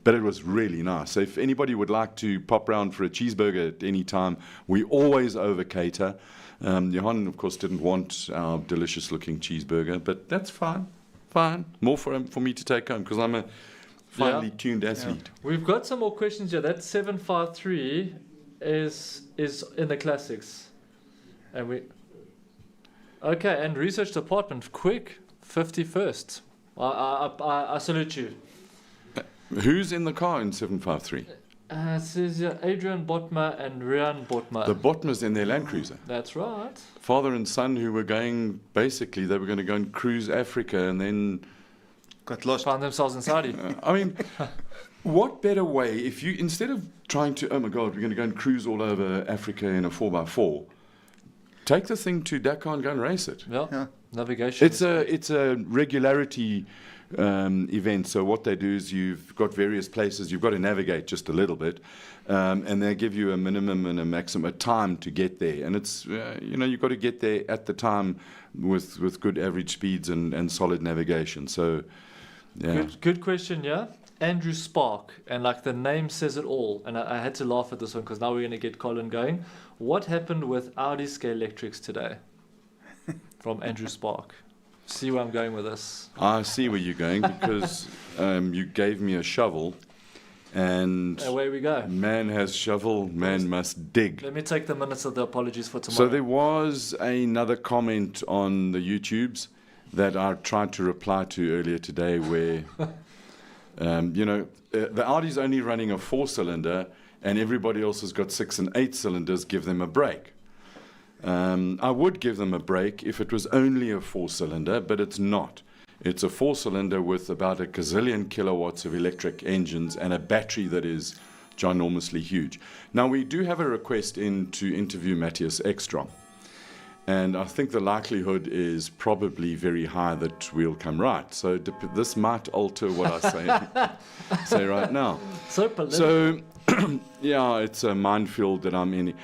But it was really nice. So if anybody would like to pop round for a cheeseburger at any time, we always over-cater. Johan, of course, didn't want our delicious-looking cheeseburger, but that's fine. More for me to take home because I'm a finely tuned athlete. We've got some more questions here. That 753 is in the classics. And research department, quick, 51st. I salute you. Who's in the car in 753? It says Adrian Botma and Rian Botma. The Botmas in their Land Cruiser. That's right. Father and son who were going, basically, they were going to go and cruise Africa and then Got lost. Found themselves in Saudi. I mean, what better way if you, instead of trying to, oh my God, we're going to go and cruise all over Africa in a 4x4, take the thing to Dakar and go and race it. Yeah. Navigation. It's a regularity event. So what they do is you've got various places. You've got to navigate just a little bit, and they give you a minimum and a maximum, a time to get there. And it's you've got to get there at the time with good average speeds and solid navigation. So yeah. Good question. Yeah. Andrew Spark, and like the name says it all. And I had to laugh at this one because now we're going to get Colin going. What happened with Audi Scale Electrics today? From Andrew Spark. See where I'm going with this? I see where you're going because you gave me a shovel, and away we go. Man has shovel, man must dig. Let me take the minutes of the apologies for tomorrow. So there was another comment on the YouTubes that I tried to reply to earlier today where, the Audi's only running a 4-cylinder and everybody else has got 6 and 8 cylinders, give them a break. I would give them a break if it was only a 4-cylinder, but it's not. It's a 4-cylinder with about a gazillion kilowatts of electric engines and a battery that is ginormously huge. Now, we do have a request in to interview Matthias Ekstrom. And I think the likelihood is probably very high that we'll come right. So this might alter what I say right now. So political. So, yeah, it's a minefield that I'm in.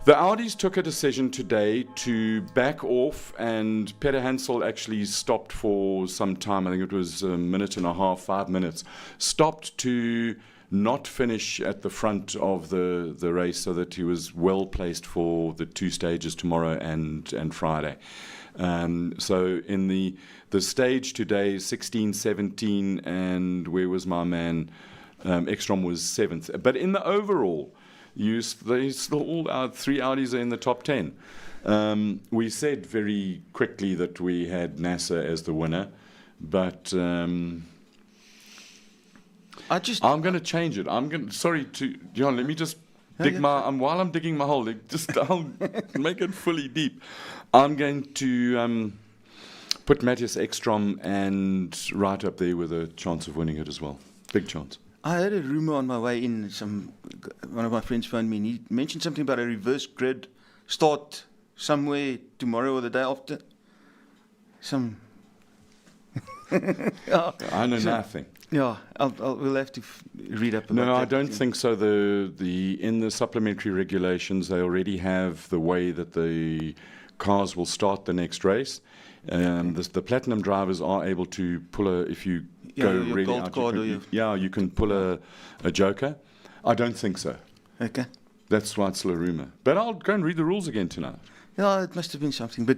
The Audis took a decision today to back off, and Peter Hansel actually stopped for some time. I think it was a minute and a half, 5 minutes. Stopped to not finish at the front of the race so that he was well placed for the 2 stages tomorrow and Friday. So in the stage today, 16, 17, and where was my man? Ekstrom was 7th. But in the overall, they still all 3 Audis are in the top 10. We said very quickly that we had Nasser as the winner, but I'm going to change it. Sorry to Johan. Let me just dig while I'm digging my hole. I'll make it fully deep. I'm going to put Matthias Ekstrom and right up there with a chance of winning it as well. Big chance. I heard a rumor on my way in. One of my friends phoned me and he mentioned something about a reverse grid start somewhere tomorrow or the day after. I know nothing. Yeah, we'll have to read up about that. No, I don't think so. In the supplementary regulations, they already have the way that the cars will start the next race. The platinum drivers are able to pull if you go really gold out, card you can pull a joker. I don't think so. Okay. That's why it's still a rumor. But I'll go and read the rules again tonight. Yeah, it must have been something. But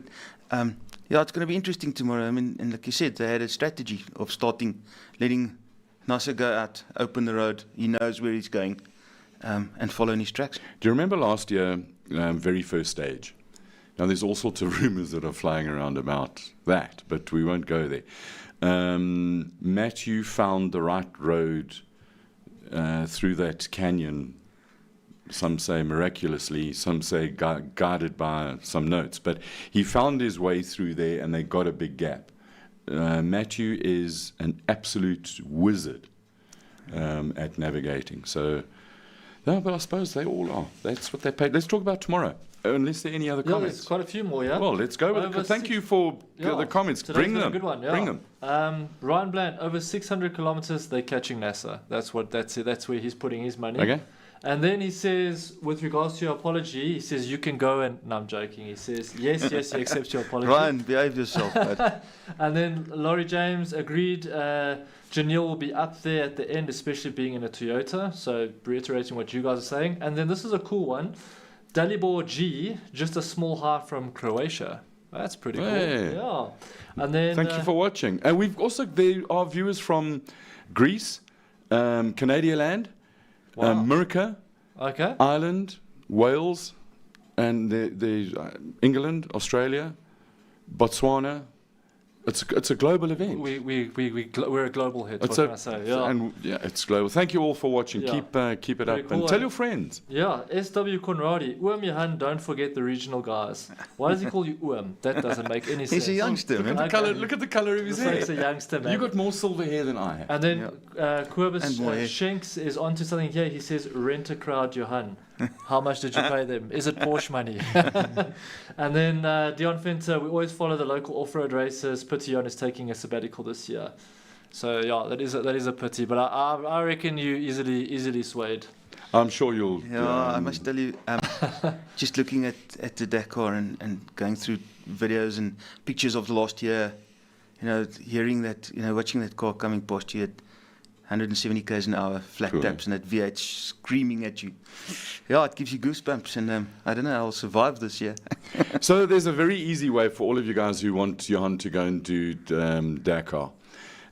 yeah, it's going to be interesting tomorrow. I mean, and like you said, they had a strategy of letting Nasser go out, open the road. He knows where he's going, and following his tracks. Do you remember last year, very first stage? Now, there's all sorts of rumors that are flying around about that, but we won't go there. Matthew found the right road through that canyon. Some say miraculously, some say guided by some notes. But he found his way through there, and they got a big gap. Matthew is an absolute wizard at navigating. So, no, but I suppose they all are. That's what they paid. Let's talk about tomorrow. Unless there are any other comments. There's quite a few more, yeah? Well, let's go with it. Thank you for the comments. Bring them. A good one, yeah. Bring them. Ryan Bland, over 600 kilometers, they're catching Nasser. That's where he's putting his money. Okay. And then he says, with regards to your apology, he says, you can go and... No, I'm joking. He says, yes, he accepts your apology. Ryan, behave yourself. And then Laurie James agreed Janelle will be up there at the end, especially being in a Toyota. So reiterating what you guys are saying. And then this is a cool one. Dalibor G, just a small heart from Croatia. That's pretty cool. Yeah. And then thank you for watching. And we've also there are viewers from Greece, Canadian land, America, Ireland, Wales, and England, Australia, Botswana. It's a global event. We're a global hit. What can I say? Yeah. And it's global. Thank you all for watching. Yeah. Keep it Very up cool. and tell your friends. Yeah, SW Conradi. Johan, don't forget the regional guys. Why does he call you That doesn't make any sense. He's a youngster, man. Look at the colour of his hair. He's a youngster, man. You got more silver hair than I have. And then Quibus Shanks is onto something here. He says, rent a crowd, Johan. How much did you pay them? Is it Porsche money? And then Dion Finter, we always follow the local off-road races. Dion is taking a sabbatical this year. So, yeah, that is a pity. But I reckon you easily swayed. I'm sure you'll... Yeah, I must tell you, just looking at the Dakar and going through videos and pictures of the last year, hearing that, watching that car coming past you at 170 km an hour, flat taps, and that V8 screaming at you. Yeah, it gives you goosebumps, and I don't know, I'll survive this year. So there's a very easy way for all of you guys who want Johan to go and do Dakar.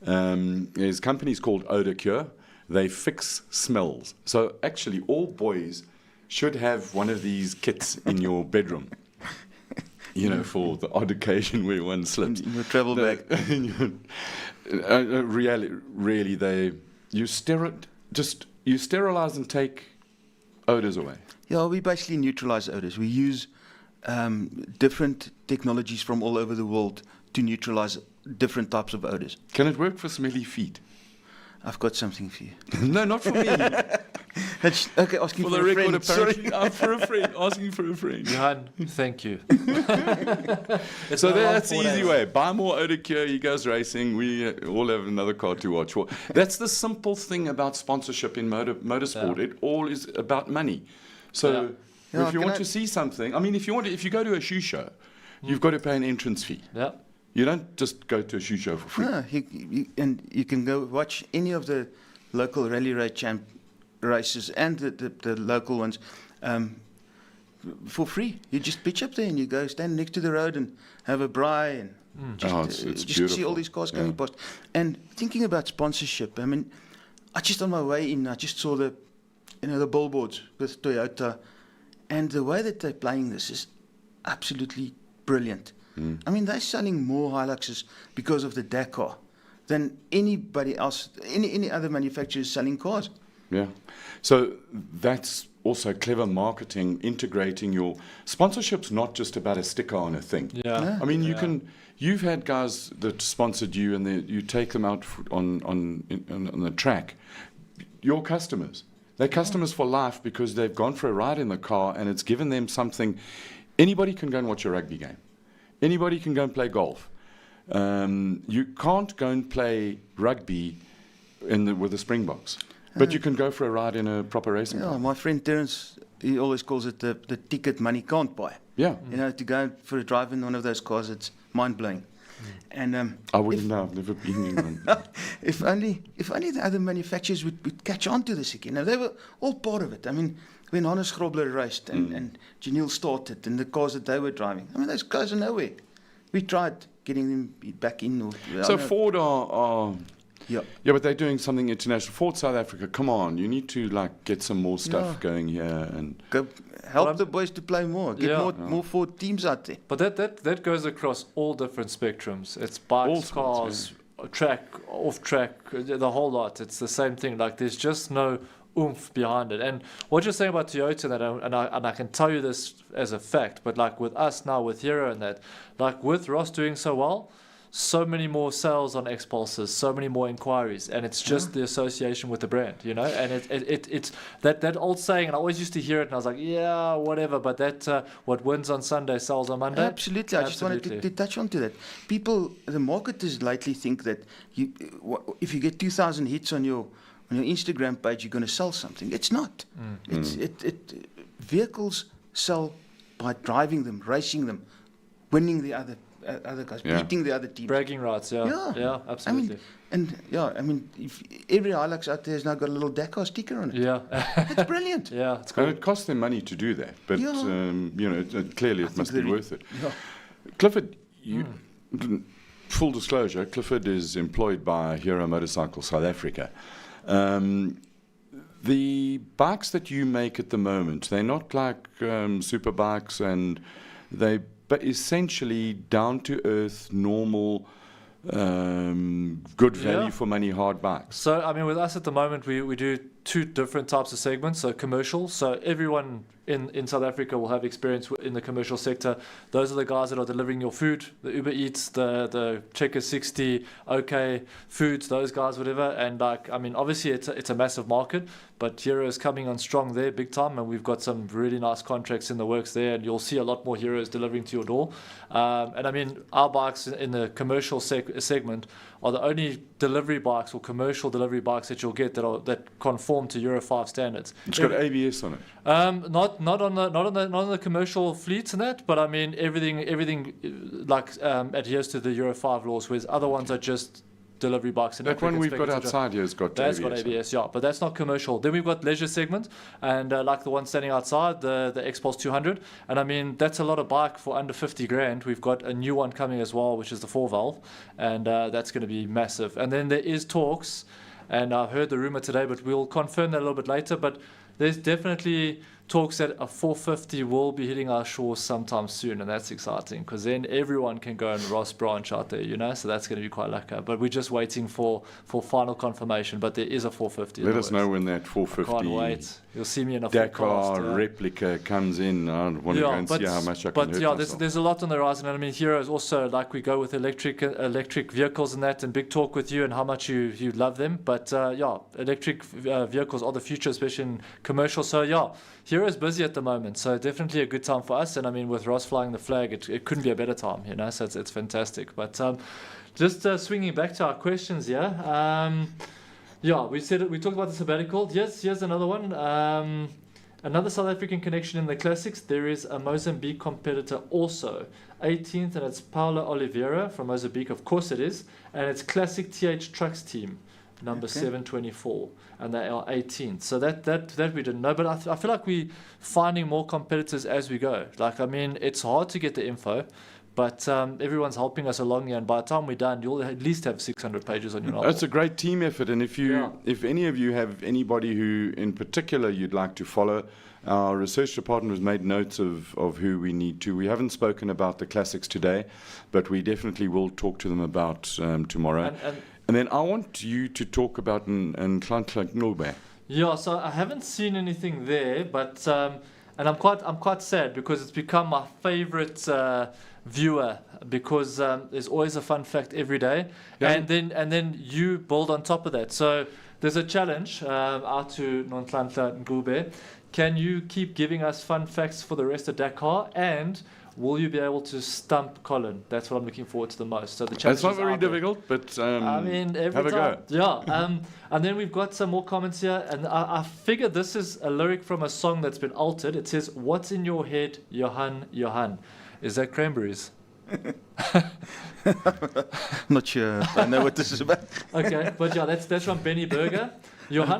There's companies called Odor Cure. They fix smells. So actually, all boys should have one of these kits in your bedroom. For the odd occasion where one slips. In your travel bag. Really, you sterilize and take odors away. Yeah, we basically neutralize odors. We use different technologies from all over the world to neutralize different types of odors. Can it work for smelly feet? I've got something for you. No, not for me. Okay, asking For for the a record, friend. Sorry. apparently, I'm for a friend, asking for a friend. Johan, thank you. It's So no long that's the 4 easy days. way. Buy more odor cure. He goes racing. We all have another car to watch. Well, that's the simple thing about sponsorship in motorsport. Yeah. It all is about money. So Yeah, if you can want I- to see something, I mean, if you go to a shoe show, you've got to pay an entrance fee. Yeah. You don't just go to a shoe show for free. No, and you can go watch any of the local rally races and the local ones for free. You just pitch up there and you go stand next to the road and have a braai and just, it's just see all beautiful. these cars coming Yeah. past. And thinking about sponsorship, I mean, I just on my way in, I just saw the billboards with Toyota, and the way that they're playing this is absolutely brilliant. I mean, they're selling more Hiluxes because of the Dakar than anybody else, any other manufacturer is selling cars. Yeah. So that's also clever marketing, integrating your sponsorship's not just about a sticker on a thing. Yeah. I mean, Yeah. you've had guys that sponsored you and you take them out on the track. Your customers, they're customers for life because they've gone for a ride in the car and it's given them something. Anybody can go and watch a rugby game. Anybody can go and play golf. You can't go and play rugby with the Springboks, but you can go for a ride in a proper racing Yeah, car. my friend Terence, he always calls it the ticket money can't buy. Yeah. You know, to go for a drive in one of those cars, it's mind-blowing. And I wouldn't know. I've never been in one. if only the other manufacturers would catch on to this again. Now, they were all part of it. I mean, when Hannes Grobler raced and Janelle started and the cars that they were driving, I mean, those guys are nowhere. We tried getting them back in. So Ford are Yeah. yeah, but they're doing something international. Ford South Africa, come on, you need to get some more stuff Yeah. going here and Go help Well, the boys to play more. Get Yeah. more Ford teams out there. But that goes across all different spectrums. It's All bikes, sports, cars, track, off track, the whole lot. It's the same thing. Like there's just no oomph behind it. And what you're saying about Toyota and I can tell you this as a fact, but like with us now with Hero and that, like with Ross doing so well, so many more sales on X-Pulses, so many more inquiries, and it's just the association with the brand, you know. And it's that old saying, and I always used to hear it, and I was like, yeah, whatever. But that what wins on Sunday sells on Monday. Absolutely. I just wanted to touch on to that. People, the marketers lately think that if you get 2,000 hits on your Instagram page, you're going to sell something. It's not. Vehicles sell by driving them, racing them, winning the other guys, Yeah. beating the other teams. Bragging rights, yeah, absolutely. I mean, if every Hilux out there has now got a little Dakar sticker on it. Yeah, It's brilliant. yeah, it's and cool. it costs them money to do that. But Yeah. clearly I it think must be they're- worth it. Yeah. Clifford, full disclosure, Clifford is employed by Hero Motorcycle South Africa. The bikes that you make at the moment, they're not like super bikes, and they but essentially down to earth, normal, good value Yeah. for money hard bikes. So, I mean, with us at the moment, we do two different types of segments. So, commercial. So, everyone in South Africa will have experience in the commercial sector. Those are the guys that are delivering your food, the Uber Eats, the Checker 60, OK Foods, those guys, whatever. And, like, I mean, obviously, it's a massive market, but Hero is coming on strong there, big time. And we've got some really nice contracts in the works there. And you'll see a lot more Heroes delivering to your door. And, I mean, our bikes in the commercial segment are the only delivery bikes or commercial delivery bikes that you'll get that conform to Euro 5 standards. It's got ABS on it. Not on the commercial fleets and that, but I mean everything adheres to the Euro 5 laws, whereas other ones are just delivery bikes. That one we've got outside here has got That's ABS. got ABS, yeah, but that's not commercial. Then we've got leisure segment, and like the one standing outside, the X-Pulse 200, and I mean that's a lot of bike for under 50 grand. We've got a new one coming as well, which is the 4-valve, and that's going to be massive. And then there is talks, and I heard the rumor today, but we'll confirm that a little bit later. But there's definitely talks that a 450 will be hitting our shores sometime soon, and that's exciting because then everyone can go and Ross Branch out there, so that's going to be quite lekker. But we're just waiting for final confirmation, but there is a 450. Let us know when that Can't 450 wait. You'll see me in a Dakar forecast, replica comes in. I want to go and see how much I can hurt myself. there's a lot on the horizon, and I mean, Hero is also like we go with electric vehicles and that, and big talk with you and how much you love them. But electric vehicles are the future, especially in commercial. So Hero is busy at the moment, so definitely a good time for us. And I mean, with Ross flying the flag, it couldn't be a better time, So it's fantastic. But just swinging back to our questions here. We talked about the sabbatical. Yes, here's another one. Another South African connection in the classics. There is a Mozambique competitor also, 18th, and it's Paula Oliveira from Mozambique. Of course it is, and it's Classic TH Trucks team, number 724, and they are 18th. So that we didn't know, but I feel like we're finding more competitors as we go. Like, I mean, it's hard to get the info. But everyone's helping us along here, and by the time we're done, you'll at least have 600 pages on your novel. It's a great team effort, and if any of you have anybody who, in particular, you'd like to follow, our research department has made notes of who we need to. We haven't spoken about the classics today, but we definitely will talk to them about tomorrow. And then I want you to talk about an Nklanhla. Yeah, so I haven't seen anything there, but and I'm quite sad because it's become my favorite viewer because there's always a fun fact every day, and then you build on top of that. So there's a challenge out to Nklanhla Ngube. Can you keep giving us fun facts for the rest of Dakar, and will you be able to stump Colin? That's what I'm looking forward to the most. So the challenge. It's not very difficult, but I mean, every have time. a go. Yeah. And then we've got some more comments here, and I figured this is a lyric from a song that's been altered. It says, "What's in your head, Johan, Johan?" Is that cranberries? Not sure. I know what this is about. Okay, but that's from Benny Berger. Johan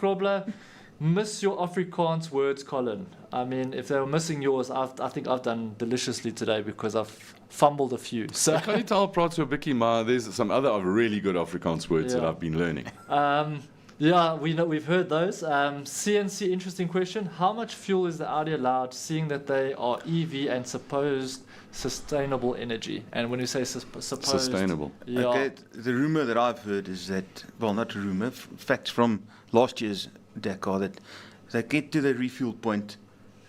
Grobler, miss your Afrikaans words, Colin. I mean, if they were missing yours, I think I've done deliciously today because I've fumbled a few. So Kan jy taal praat so 'n bietjie, maar there's some other really good Afrikaans words that I've been learning. We've heard those. CNC, interesting question. How much fuel is the Audi allowed, seeing that they are EV and supposed sustainable energy? And when you say supposed Sustainable. Okay, the rumor that I've heard is that, well, not a rumor, facts from last year's Dakar, that they get to the refuel point,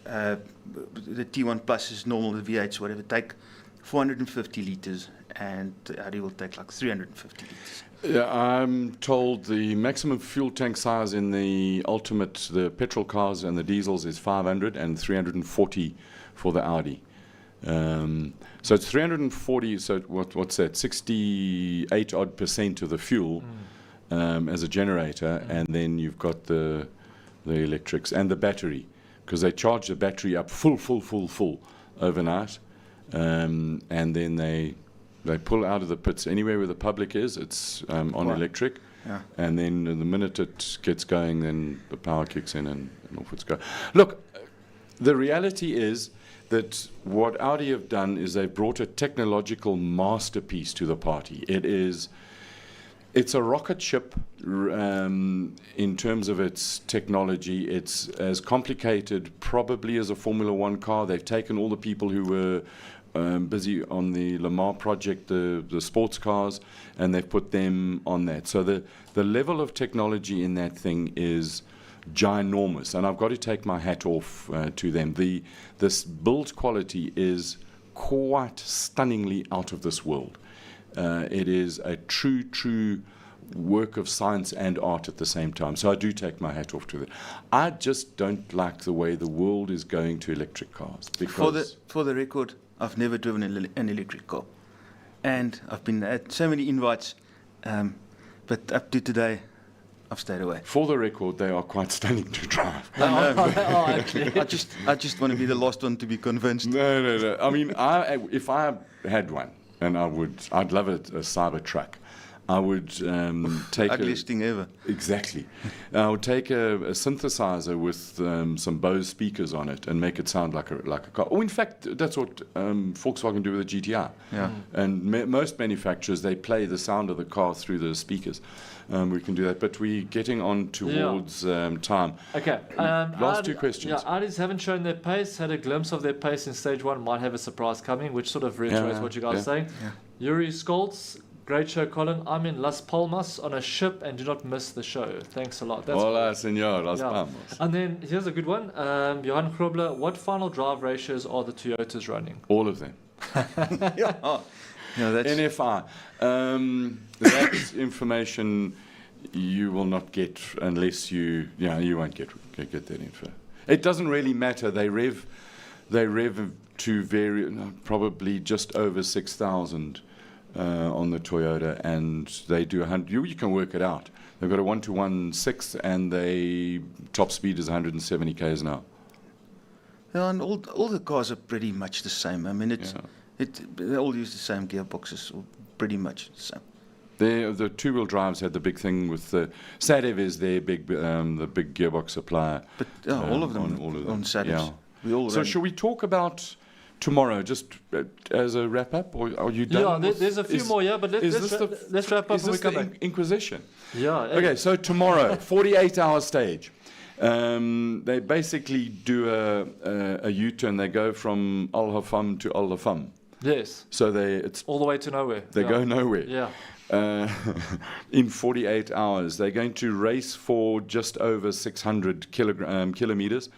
the T1 Plus is normal, the V8s, whatever, take 450 litres, and the Audi will take like 350 litres. Yeah, I'm told the maximum fuel tank size in the petrol cars and the diesels is 500 and 340 for the Audi. So it's 340, so what's that, 68 odd % of the fuel as a generator, and then you've got the electrics and the battery, because they charge the battery up full overnight, and then they pull out of the pits anywhere where the public is. It's on electric, and then the minute it gets going, then the power kicks in and off it's go. Look, the reality is that what Audi have done is they've brought a technological masterpiece to the party. It's a rocket ship in terms of its technology. It's as complicated probably as a Formula One car. They've taken all the people who were busy on the Le Mans project, the sports cars, and they've put them on that. So the level of technology in that thing is ginormous, and I've got to take my hat off to them. This build quality is quite stunningly out of this world. It is a true work of science and art at the same time. So I do take my hat off to them. I just don't like the way the world is going to electric cars. Because For the record, I've never driven an electric car, and I've been at so many invites, but up to today, I've stayed away. For the record, they are quite stunning to drive. I just want to be the last one to be convinced. No. I mean, if I had one, and I'd love a Cybertruck. I would take Ugliest thing ever. exactly. I would take a synthesizer with some Bose speakers on it and make it sound like a car. Oh, in fact, that's what Volkswagen do with the GTI. Yeah. And most manufacturers, they play the sound of the car through the speakers. We can do that, but we're getting on towards time. Okay. Last two questions. Yeah, Audis haven't shown their pace, had a glimpse of their pace in stage 1, might have a surprise coming, which sort of reiterates what you guys are saying. Yeah. Yuri Skoltz, great show, Colin. I'm in Las Palmas on a ship and do not miss the show. Thanks a lot. That's Hola, senor, Las Yeah. Palmas. And then here's a good one. Johan Grobler, what final drive ratios are the Toyotas running? All of them. Yeah. Oh, no, that's NFI. That information you will not get unless you won't get that info. It doesn't really matter. They rev to probably just over 6,000 on the Toyota, and they do 100. You can work it out. They've got a 1-to-1.6, and they top speed is 170 k's an hour. yeah, and all the cars are pretty much the same. I mean, they all use the same gearboxes, or pretty much the same. The two-wheel drives had the big thing with the Sadev is their big the big gearbox supplier. But all of them on Saturdays. Yeah. We all So run. shall we talk about tomorrow, just as a wrap-up, or are you done? Yeah, with- there's a few is- more, but let's wrap up Is and we this come the back. Inquisition? Yeah. Okay, so tomorrow, 48-hour stage. They basically do a U-turn. They go from Al Hafam to Al Hafam. Yes. So it's All the way to nowhere. they go nowhere. Yeah. In 48 hours. They're going to race for just over 600 kilometers.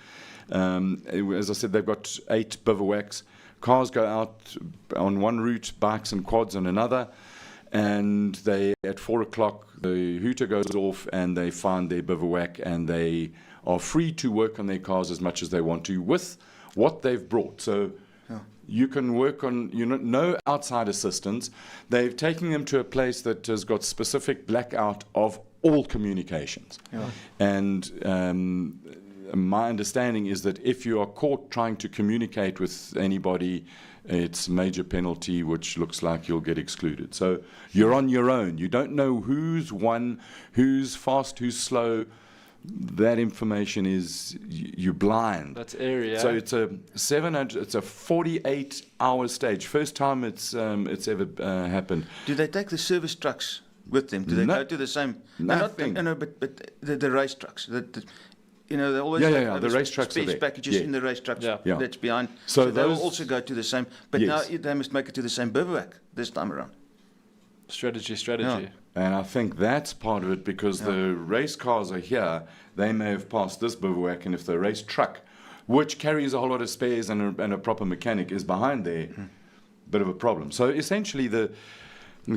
As I said, they've got 8 bivouacs. Cars go out on one route, bikes and quads on another. And at 4 o'clock, the hooter goes off and they find their bivouac, and they are free to work on their cars as much as they want to with what they've brought. So you can work on, no outside assistance. They've taken them to a place that has got specific blackout of all communications. Yeah. And my understanding is that if you are caught trying to communicate with anybody, it's major penalty, which looks like you'll get excluded. So you're on your own. You don't know who's won, who's fast, who's slow. That information is you're blind. That's area. So it's a 48-hour stage. First time it's ever happened. Do they take the service trucks with them? Do they No- go to the same? nothing. No, but the race trucks. They always Yeah, have yeah, the race trucks are space there. packages Yeah. in the race trucks Yeah. Yeah. that's behind. So they will those- also go to the same. But Yes. now they must make it to the same bivouac this time around. Strategy. Yeah. And I think that's part of it, because the race cars are here. They may have passed this bivouac, and if the race truck, which carries a whole lot of spares and a proper mechanic, is behind there, bit of a problem. So essentially, it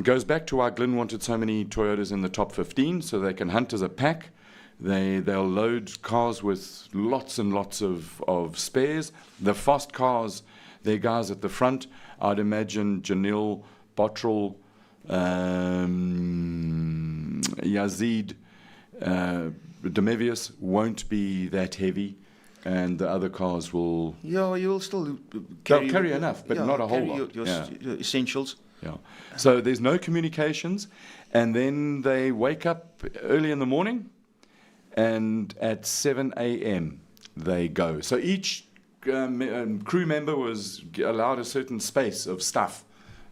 goes back to why Glyn wanted so many Toyotas in the top 15, so they can hunt as a pack. They'll load cars with lots and lots of spares. The fast cars, they're guys at the front. I'd imagine Janil, Bottrell, Yazid, Demevius won't be that heavy, and the other cars will. Yeah, you will still They'll carry enough, but not a whole carry lot. Your Yeah. essentials. Yeah. So there's no communications, and then they wake up early in the morning, and at 7 a.m. they go. So each crew member was allowed a certain space of stuff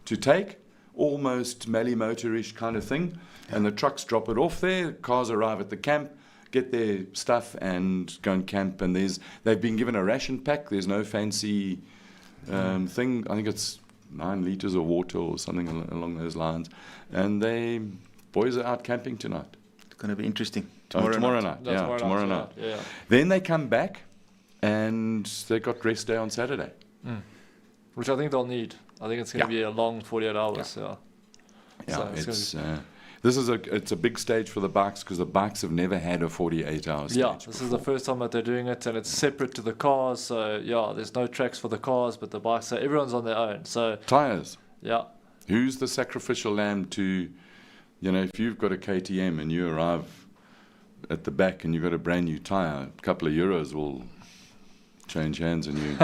to take, almost Mally Motorish kind of thing, and the trucks drop it off there. Cars arrive at the camp, get their stuff, and go and camp. And they've been given a ration pack. There's no fancy thing. I think it's 9 liters of water or something along those lines. And boys are out camping tonight. It's going to be interesting. Tomorrow night. Yeah, tomorrow night. Yeah. Then they come back, and they got rest day on Saturday. Which I think they'll need. I think it's going to be a long 48 hours. Yeah. Yeah, So it's a big stage for the bikes, because the bikes have never had a 48-hour stage. Yeah, this is the first time that they're doing it, and it's separate to the cars. So yeah, there's no tracks for the cars, but the bikes. So everyone's on their own. So Tires. yeah, Who's the sacrificial lamb to, if you've got a KTM and you arrive at the back and you've got a brand new tire, a couple of euros will change hands and you.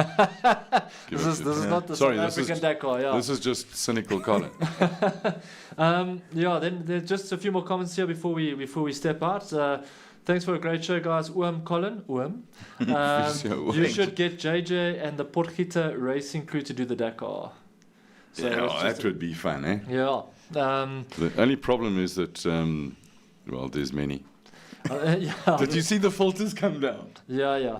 This is not the Sorry, South this is- African Dakar. Yeah. This is just cynical Colin. Yeah, then there's just a few more comments here before we step out. Thanks for a great show, guys. Colin. You should get JJ and the Potgieter racing crew to do the Dakar. So Yeah, it's just that would be fun, eh? yeah. The only problem is that, well, there's many. Yeah. Did you see the filters come down? Yeah.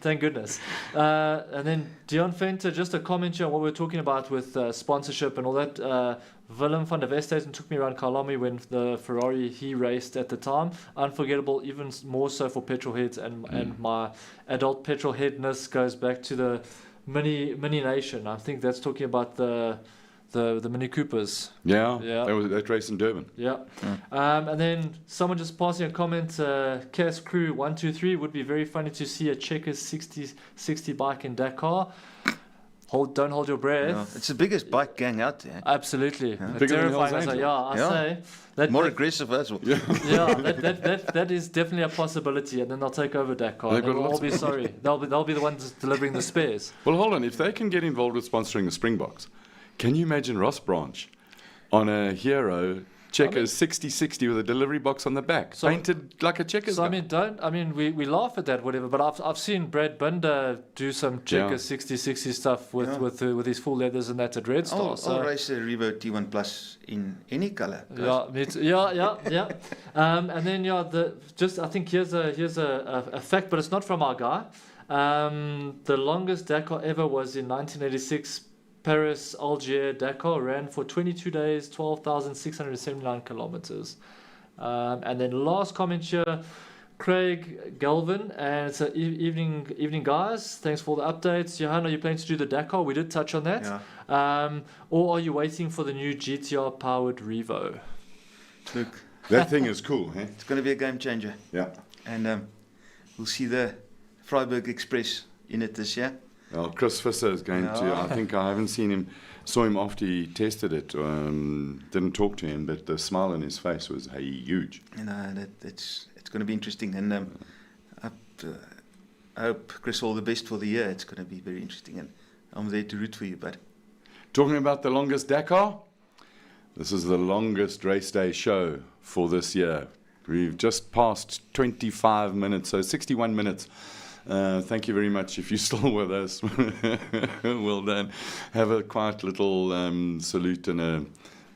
Thank goodness. And then Dion Fenter, just a comment here on what we were talking about with sponsorship and all that. Willem van der Westhuizen took me around Kalami when the Ferrari he raced at the time. Unforgettable, even more so for petrol heads, and my adult petrol headness goes back to the Mini Nation. I think that's talking about the Mini Coopers. Yeah. Yeah. That race in Durban. Yeah. And then someone just passing a comment, Cass Crew 123, would be very funny to see a Checkers 60 bike in Dakar. Don't hold your breath. Yeah. It's the biggest bike gang out there. Absolutely. Yeah. Bigger than Terrifying. Hell's I say, Angel. I Yeah. say that More aggressive as well. Yeah. that is definitely a possibility, and then they'll take over Dakar. They've And got we'll all lots be sorry. They'll be the ones delivering the spares. Well, hold on. If they can get involved with sponsoring the Springboks, can you imagine Ross Branch on a Hero Checkers 6060 with a delivery box on the back, So- painted like a Checkers? So guy? we laugh at that, whatever. But I've seen Brad Binder do some Checkers 60 stuff with his full leathers and that at Red Star. I'll race a Revo T1 Plus in any color. Yeah, me too. Yeah. And then I think here's a fact, but it's not from our guy. The longest Dakar ever was in 1986. Paris, Algiers, Dakar ran for 22 days, 12,679 kilometers. And then last comment here, Craig Galvin, and it's an evening, guys. Thanks for the updates. Johan, are you planning to do the Dakar? We did touch on that. Yeah. Or are you waiting for the new GTR powered Revo? Look, That thing is cool, eh? it's going to be a game changer. Yeah. And we'll see the Freiburg Express in it this year. Well, Chris Visser is going to. I think I haven't seen him. Saw him after he tested it. Didn't talk to him, but the smile on his face was huge. It's going to be interesting. And I hope, Chris, all the best for the year. It's going to be very interesting. And I'm there to root for you, bud. Talking about the longest Dakar, this is the longest race day show for this year. We've just passed 25 minutes, so 61 minutes. Thank you very much if you're still with us. Well done. Have a quiet little salute and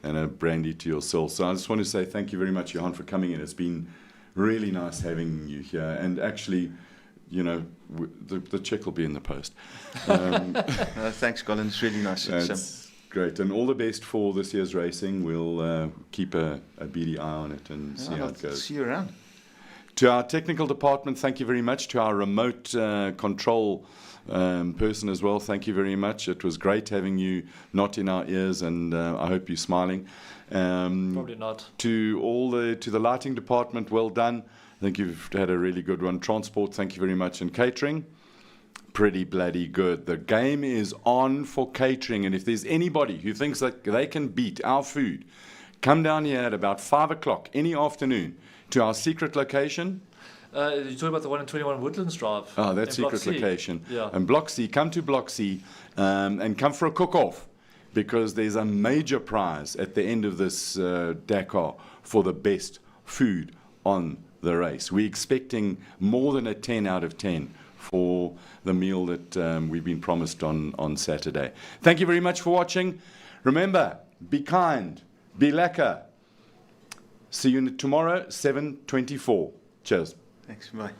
a brandy to yourself. So I just want to say thank you very much, Johan, for coming in. It's been really nice having you here. And actually, the check will be in the post. Thanks, Colin. It's really nice. That's great. And all the best for this year's racing. We'll keep a beady eye on it and see how it goes. See you around. To our technical department, thank you very much. To our remote control person as well, thank you very much. It was great having you not in our ears, and I hope you're smiling. Probably not. To the lighting department, well done. I think you've had a really good one. Transport, thank you very much. And catering, pretty bloody good. The game is on for catering, and if there's anybody who thinks that they can beat our food, come down here at about 5 o'clock any afternoon to our secret location. You're talking about the one in 21 Woodlands Drive. Oh, that's in Block secret C. location. Yeah. And Block C, come to Block C and come for a cook-off, because there's a major prize at the end of this Dakar for the best food on the race. We're expecting more than a 10 out of 10 for the meal that we've been promised on Saturday. Thank you very much for watching. Remember, be kind, be lekker. See you tomorrow, 7:24. Cheers. Thanks. Bye.